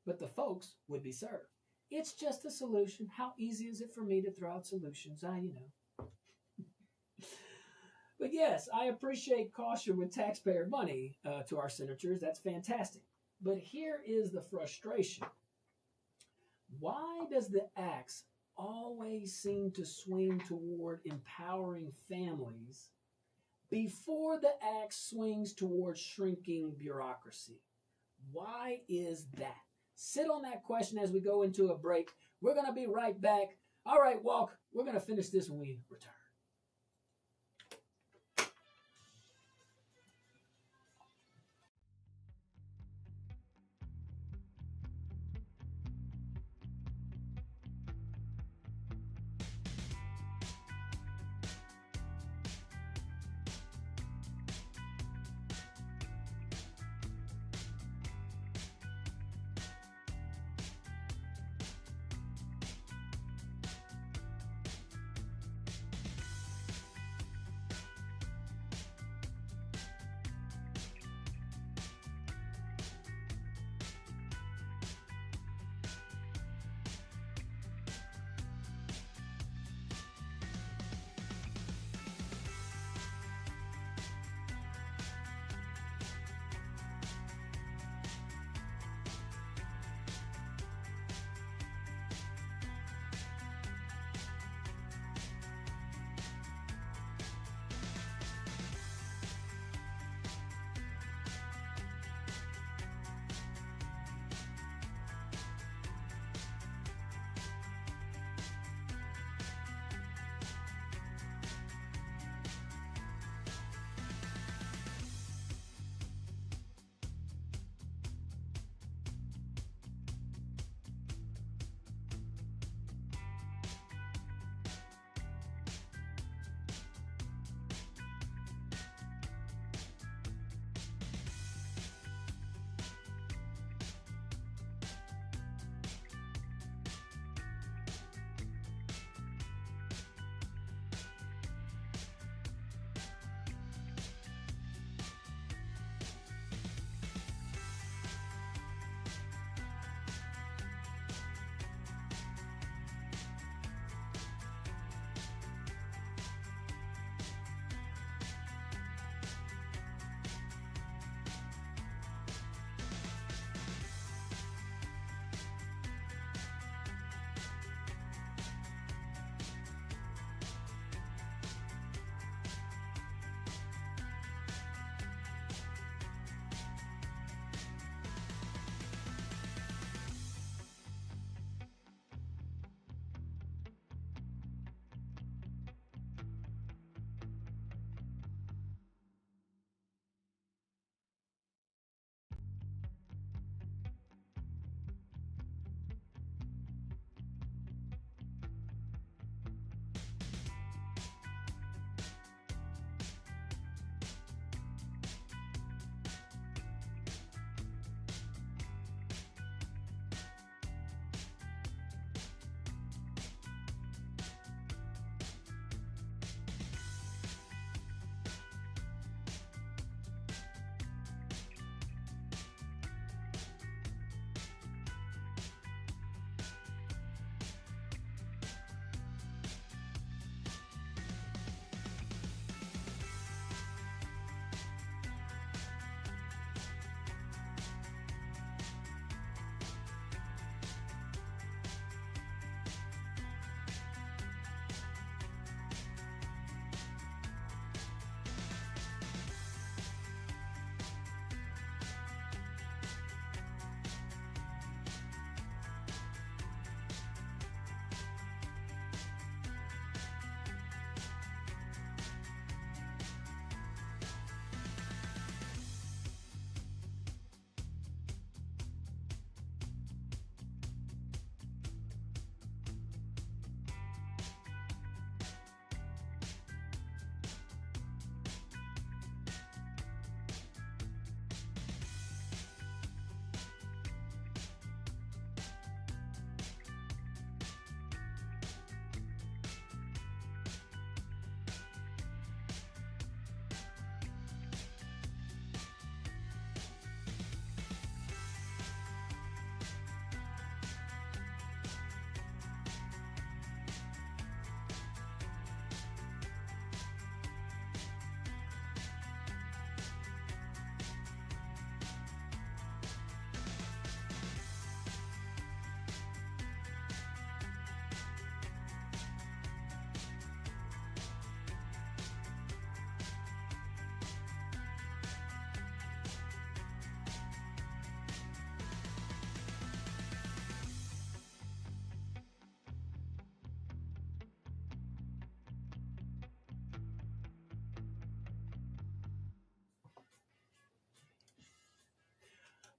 But the folks would be served. It's just a solution. How easy is it for me to throw out solutions? But yes, I appreciate caution with taxpayer money to our senators. That's fantastic. But here is the frustration. Why does the axe always seem to swing toward empowering families before the axe swings toward shrinking bureaucracy? Why is that? Sit on that question as we go into a break. We're going to be right back. All right, Walk, we're going to finish this when we return.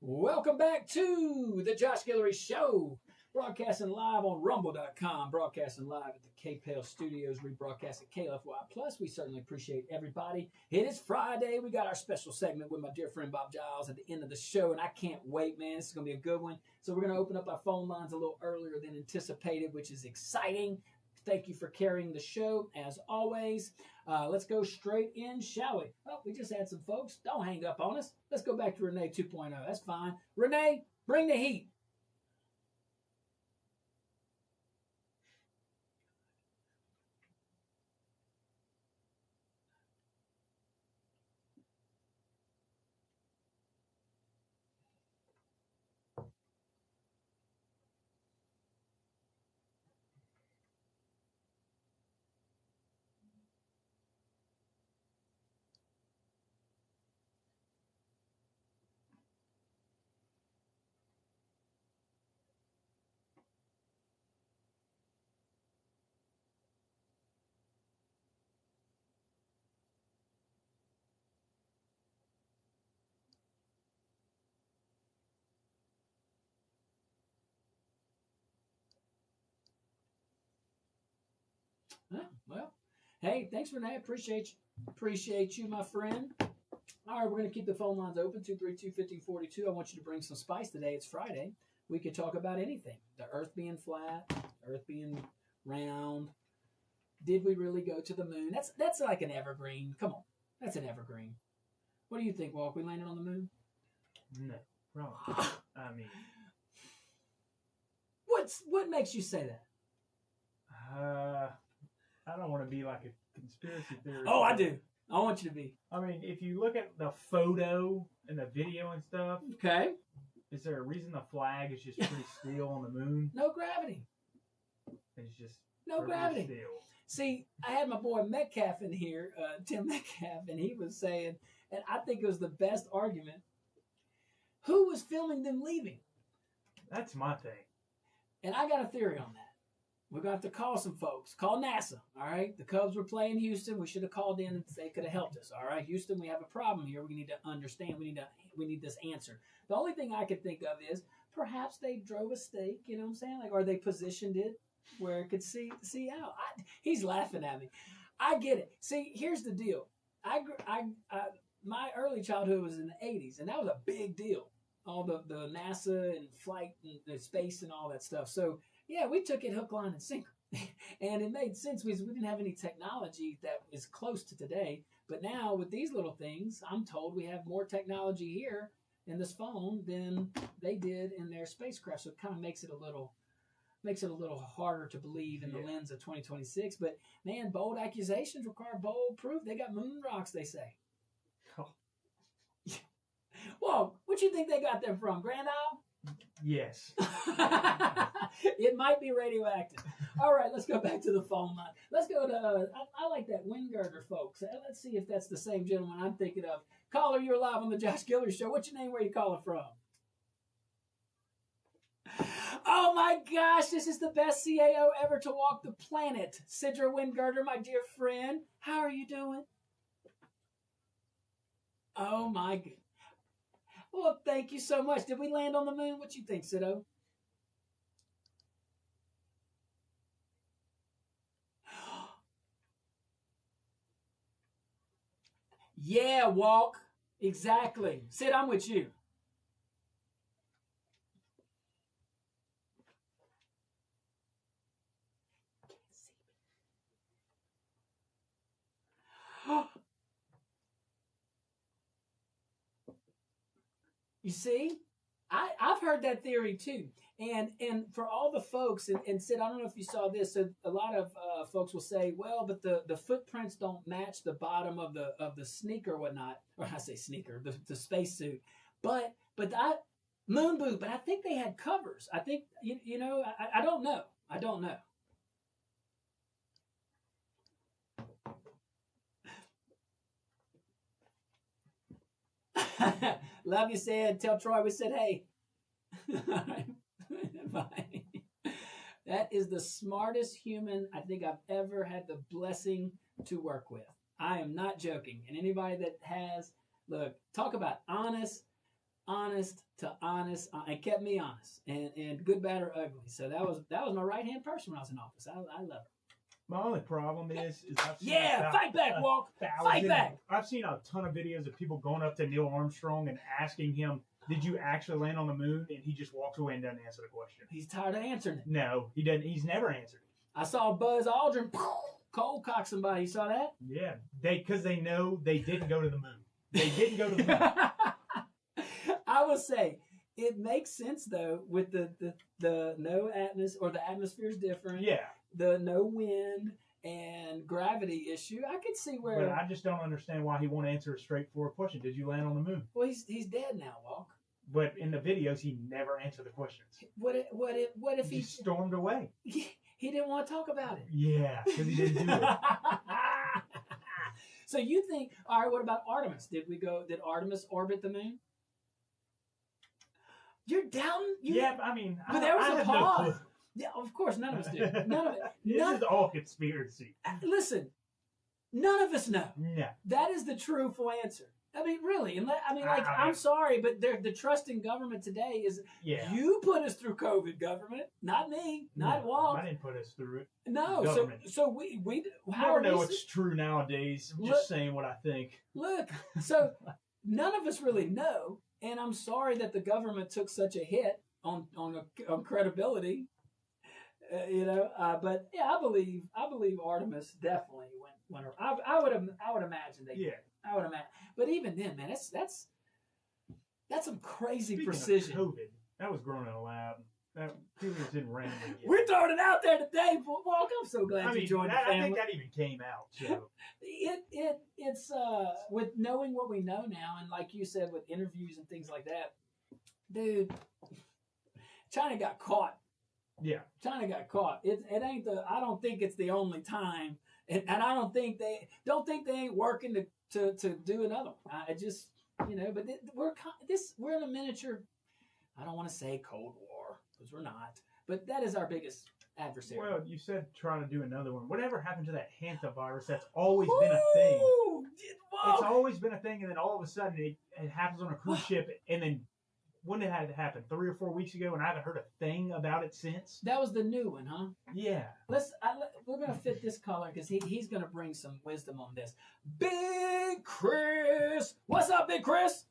Welcome back to the Josh Guillory Show. Broadcasting live on Rumble.com. Broadcasting live at the KPEL Studios. Rebroadcast at KLFY Plus. We certainly appreciate everybody. It is Friday. We got our special segment with my dear friend Bob Giles at the end of the show, and I can't wait, man. This is going to be a good one. So we're going to open up our phone lines a little earlier than anticipated, which is exciting. Thank you for carrying the show, as always. Let's go straight in, shall we? Oh, we just had some folks. Don't hang up on us. Let's go back to Renee 2.0. That's fine. Renee, bring the heat. Oh, well, hey, thanks, Renee. Appreciate you, my friend. All right, we're going to keep the phone lines open, 232-5042. I want you to bring some spice today. It's Friday. We could talk about anything. The earth being flat, the earth being round. Did we really go to the moon? That's like an evergreen. Come on. That's an evergreen. What do you think, Walk? We landed on the moon? No, wrong. I mean, what makes you say that? I don't want to be like a conspiracy theorist. Oh, I do. I want you to be. I mean, if you look at the photo and the video and stuff, Okay. is there a reason the flag is just pretty still on the moon? No gravity. It's just No pretty gravity. still. See, I had my boy Metcalf in here, Tim Metcalf, and he was saying, and I think it was the best argument, who was filming them leaving? That's my thing. And I got a theory on that. We're going to have to call some folks. Call NASA, all right? The Cubs were playing Houston. We should have called in and they could have helped us, all right? Houston, we have a problem here. We need to understand. We need this answer. The only thing I could think of is perhaps they drove a stake, you know what I'm saying? Like, or they positioned it where it could see out. He's laughing at me. I get it. See, here's the deal. My early childhood was in the 80s, and that was a big deal. All the NASA and flight and the space and all that stuff. So, yeah, we took it hook, line, and sinker. And it made sense because we didn't have any technology that is close to today. But now with these little things, I'm told we have more technology here in this phone than they did in their spacecraft. So it kind of makes it a little harder to believe in the lens of 2026. But, man, bold accusations require bold proof. They got moon rocks, they say. Oh. Whoa, what you think they got them from? Grand Isle? Yes. It might be radioactive. All right, let's go back to the phone line. Let's go to, I like that Wingirder, folks. Let's see if that's the same gentleman I'm thinking of. Caller, you're live on the Josh Guillory Show. What's your name? Where you calling from? Oh my gosh, this is the best CAO ever to walk the planet. Sidra Wingirder, my dear friend. How are you doing? Oh my God. Well, thank you so much. Did we land on the moon? What you think, Sido? Yeah, Walk. Exactly. Sid, I'm with you. You see, I've heard that theory too. And for all the folks, and Sid, I don't know if you saw this. So a lot of folks will say, well, but the footprints don't match the bottom of the sneaker or whatnot. Or I say sneaker, the spacesuit. But that moon boot. But I think they had covers. I think you know. I don't know. I don't know. Love you, Sid. Tell Troy we said hey. Bye. That is the smartest human I think I've ever had the blessing to work with. I am not joking. And anybody that has, look, talk about honest honest to honest, and kept me honest, and good, bad, or ugly. So that was my right hand person when I was in office. I love her. My only problem is I've seen Fight back, Walk. Fight back. I've seen a ton of videos of people going up to Neil Armstrong and asking him, "Did you actually land on the moon?" And he just walks away and doesn't answer the question. He's tired of answering it. No, he doesn't. He's never answered it. I saw Buzz Aldrin cold cock somebody. You saw that? Yeah, because they know they didn't go to the moon. They didn't go to the moon. I will say it makes sense though with the no atmosphere, or the atmosphere is different. Yeah. The no wind and gravity issue. I could see where. But I just don't understand why he won't answer a straightforward question. Did you land on the moon? Well, he's dead now, Walk. But in the videos, he never answered the questions. What if he just stormed away? He didn't want to talk about it. Yeah, because he didn't do it. So you think? All right. What about Artemis? Did Artemis orbit the moon? You're down. Yeah, I mean, but there was a pause. No, yeah, of course, none of us do. None of it. This is all conspiracy. Listen, none of us know. No. That is the truthful answer. I mean, really. I'm sorry, but the trust in government today is. Yeah. You put us through COVID, government, not me, not Walt. I didn't put us through it. No, government. so we how I know it's true nowadays. I'm just saying what I think. Look, so none of us really know, and I'm sorry that the government took such a hit on credibility. But yeah, I believe Artemis definitely went. I would imagine they. Yeah. I would imagine, but even then, man, that's some crazy Speaking precision. Of COVID, that was grown in a lab. People just didn't randomly get it. We're throwing it out there today, Walk. I'm so glad you joined the family. I think that even came out. So it's with knowing what we know now, and like you said, with interviews and things like that, dude. China got caught. Yeah, China got caught. It ain't I don't think it's the only time, and I don't think they ain't working to do another one. I just but we're in a miniature. I don't want to say Cold War because we're not, but that is our biggest adversary. Well, you said trying to do another one. Whatever happened to that hantavirus? That's always been a thing. Whoa. It's always been a thing, and then all of a sudden it happens on a cruise ship, and then. When did it happen? 3 or 4 weeks ago, and I haven't heard a thing about it since. That was the new one, huh? Yeah. We're gonna fit this color because he's gonna bring some wisdom on this. Big Chris, what's up, Big Chris?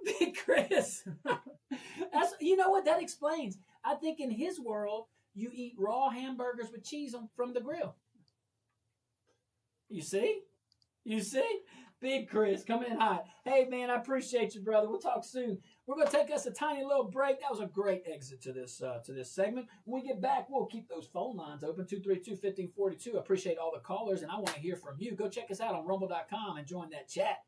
Big Chris. You know what that explains. I think in his world, you eat raw hamburgers with cheese from the grill. You see? Big Chris, come in hot. Hey, man, I appreciate you, brother. We'll talk soon. We're going to take us a tiny little break. That was a great exit to this segment. When we get back, we'll keep those phone lines open, 232-1542. Appreciate all the callers, and I want to hear from you. Go check us out on rumble.com and join that chat.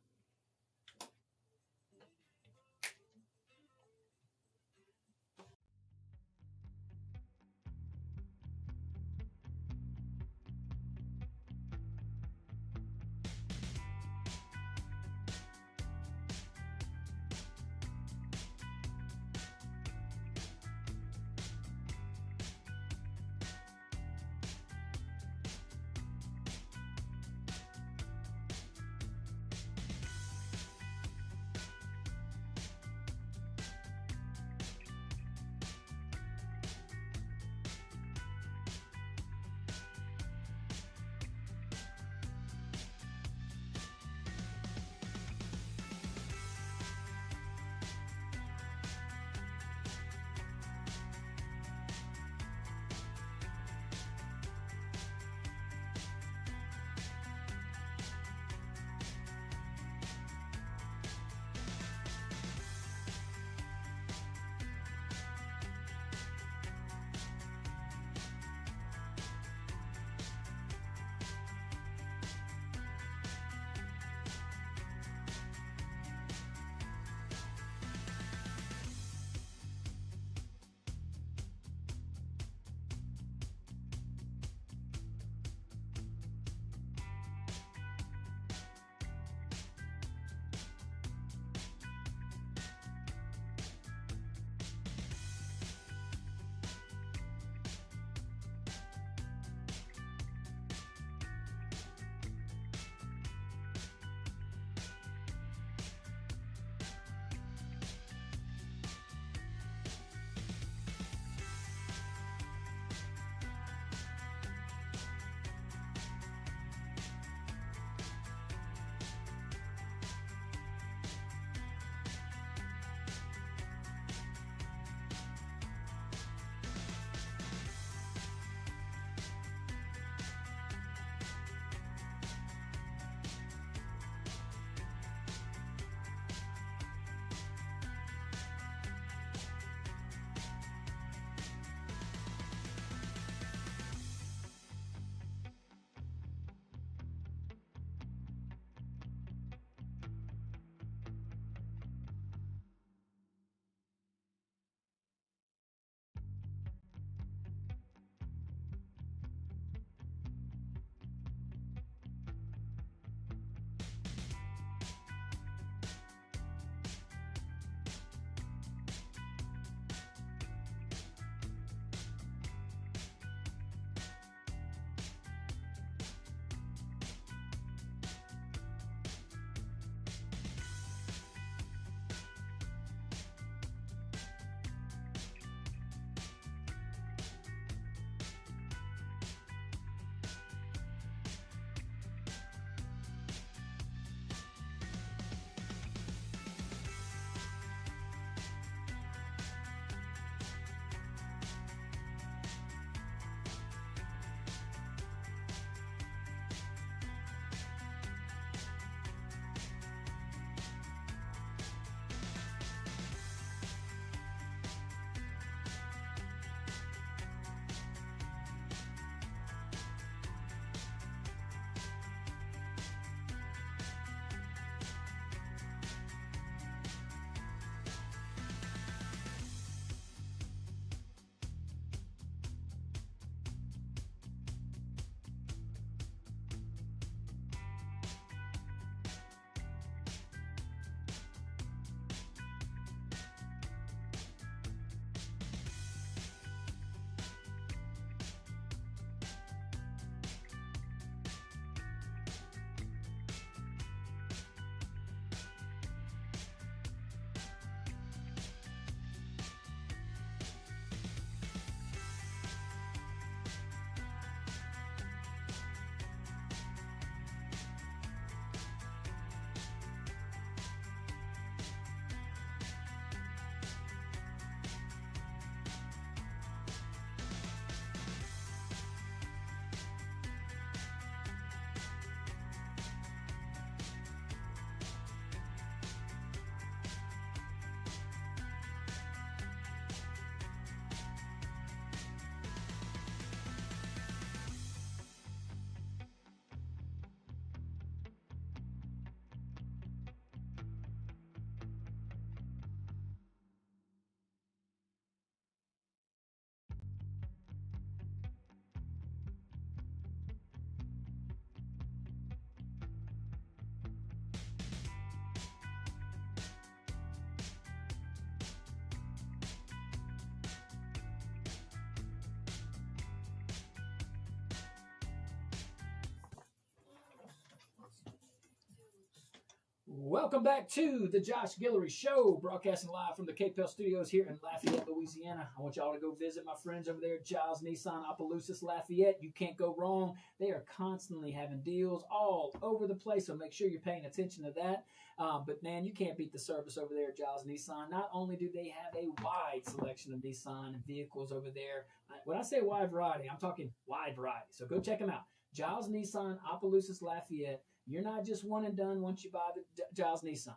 Welcome back to the Josh Guillory Show, broadcasting live from the KPEL studios here in Lafayette, Louisiana. I want y'all to go visit my friends over there at Giles Nissan Opelousas Lafayette. You can't go wrong. They are constantly having deals all over the place, so make sure you're paying attention to that. But man, you can't beat the service over there at Giles Nissan. Not only do they have a wide selection of Nissan vehicles over there, when I say wide variety, I'm talking wide variety. So go check them out. Giles Nissan Opelousas Lafayette. You're not just one and done once you buy the Giles Nissan.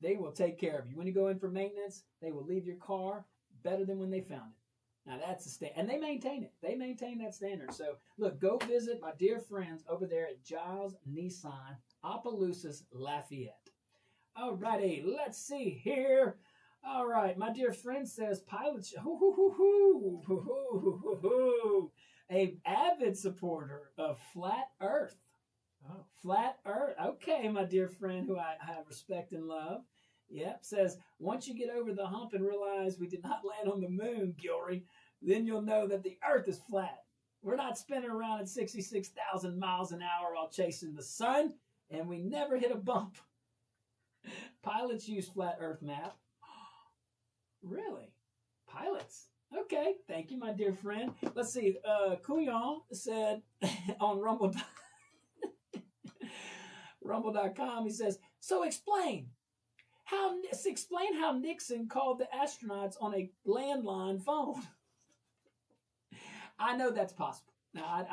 They will take care of you. When you go in for maintenance, they will leave your car better than when they found it. Now that's a standard, and they maintain it. They maintain that standard. So look, go visit my dear friends over there at Giles Nissan Opelousas Lafayette. All righty, let's see here. All right, my dear friend says pilot. A avid supporter of flat Earth. Oh, flat Earth. Okay, my dear friend who I respect and love. Yep, says, once you get over the hump and realize we did not land on the moon, Guillory, then you'll know that the Earth is flat. We're not spinning around at 66,000 miles an hour while chasing the sun, and we never hit a bump. Pilots use flat Earth map. Really? Pilots? Okay, thank you, my dear friend. Let's see. Couillon said on Rumble.com, he says, so explain how Nixon called the astronauts on a landline phone. I know that's possible. Now,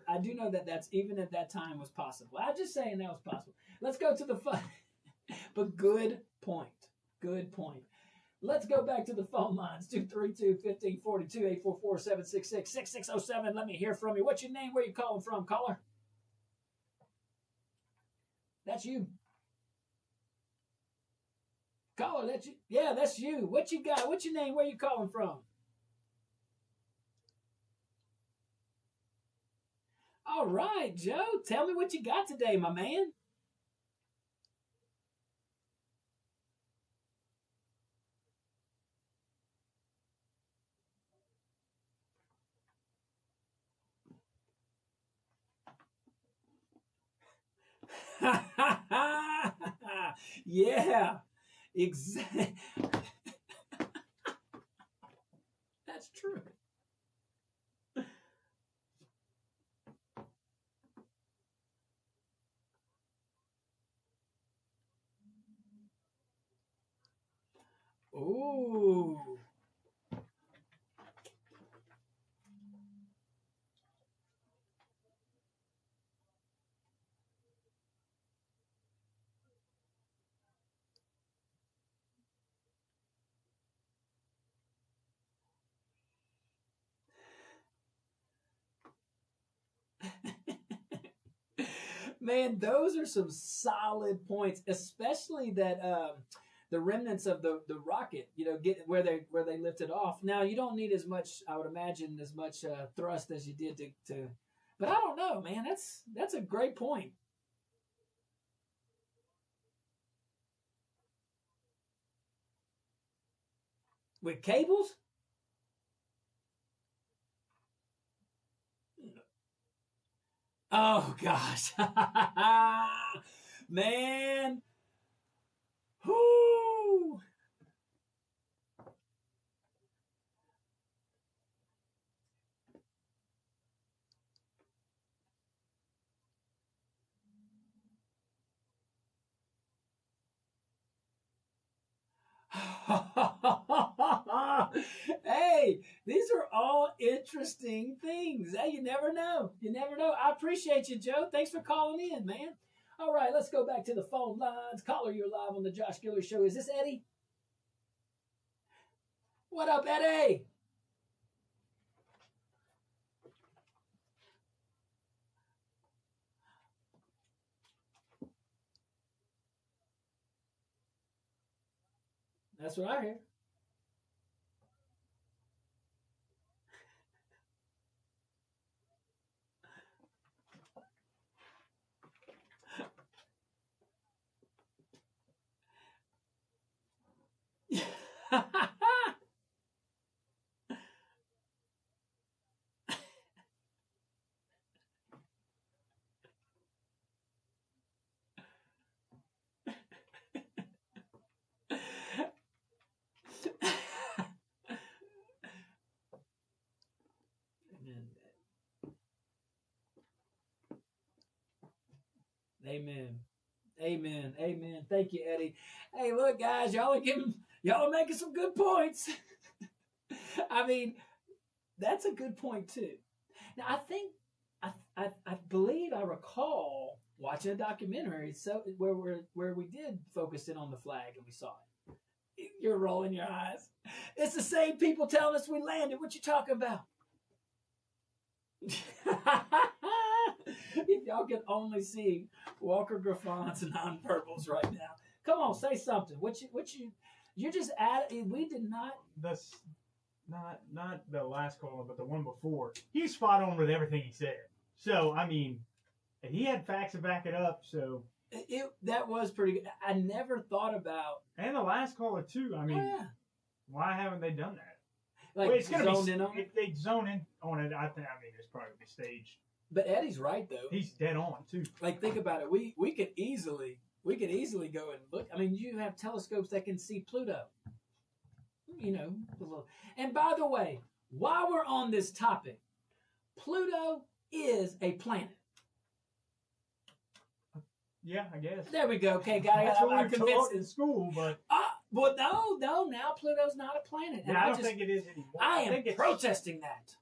I do know that that's, even at that time, was possible. I'm just saying that was possible. Let's go to the phone. But good point. Good point. Let's go back to the phone lines. 232-1542, 844-766-6607. Let me hear from you. What's your name? Where you calling from, caller? That's you. Caller, that's you. Yeah, that's you. What you got? What's your name? Where you calling from? All right, Joe. Tell me what you got today, my man. Yeah, exactly. That's true. Ooh. Man, those are some solid points, especially that the remnants of the rocket, get where they lifted off. Now you don't need as much, I would imagine, as much thrust as you did to. But I don't know, man. That's a great point. With cables? Oh gosh. Man. Whoo. Hey, these are all interesting things. Hey, you never know. You never know. I appreciate you, Joe. Thanks for calling in, man. All right, let's go back to the phone lines. Caller, you're live on the Josh Guillory Show. Is this Eddie? What up, Eddie? That's what I hear. Amen. Amen. Amen. Thank you, Eddie. Hey, look, guys, y'all are making some good points. I mean, that's a good point too. Now, I believe I recall watching a documentary where we did focus in on the flag and we saw it. You're rolling your eyes. It's the same people telling us we landed. What you talking about? If y'all can only see Walker Graffon's nonverbals right now. Come on, say something. You just added. We did not. Not the last caller, but the one before. He's spot on with everything he said. So I mean, he had facts to back it up. So that was pretty good. I never thought about. And the last caller too. I mean, why haven't they done that? Like, well, it's gonna zoned in on it? If they zone in on it, I mean, it's probably be staged. But Eddie's right though. He's dead on too. Like, think about it. We could easily go and look. I mean, you have telescopes that can see Pluto. You know. And by the way, while we're on this topic, Pluto is a planet. Yeah, I guess. There we go. Okay, got it. That's what I'm we taught in school, but. Well, no. Now Pluto's not a planet. And I don't think it is anymore. I am protesting that.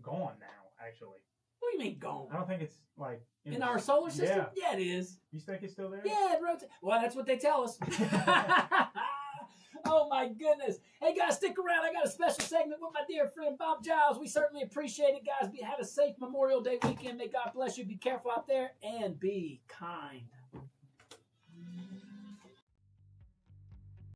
Gone now, actually. What do you mean gone? I don't think it's like in our solar system. Yeah, it is. You think it's still there? Yeah, it rotates. Well, that's what they tell us. Oh my goodness! Hey guys, stick around. I got a special segment with my dear friend Bob Giles. We certainly appreciate it, guys. Have a safe Memorial Day weekend. May God bless you. Be careful out there and be kind.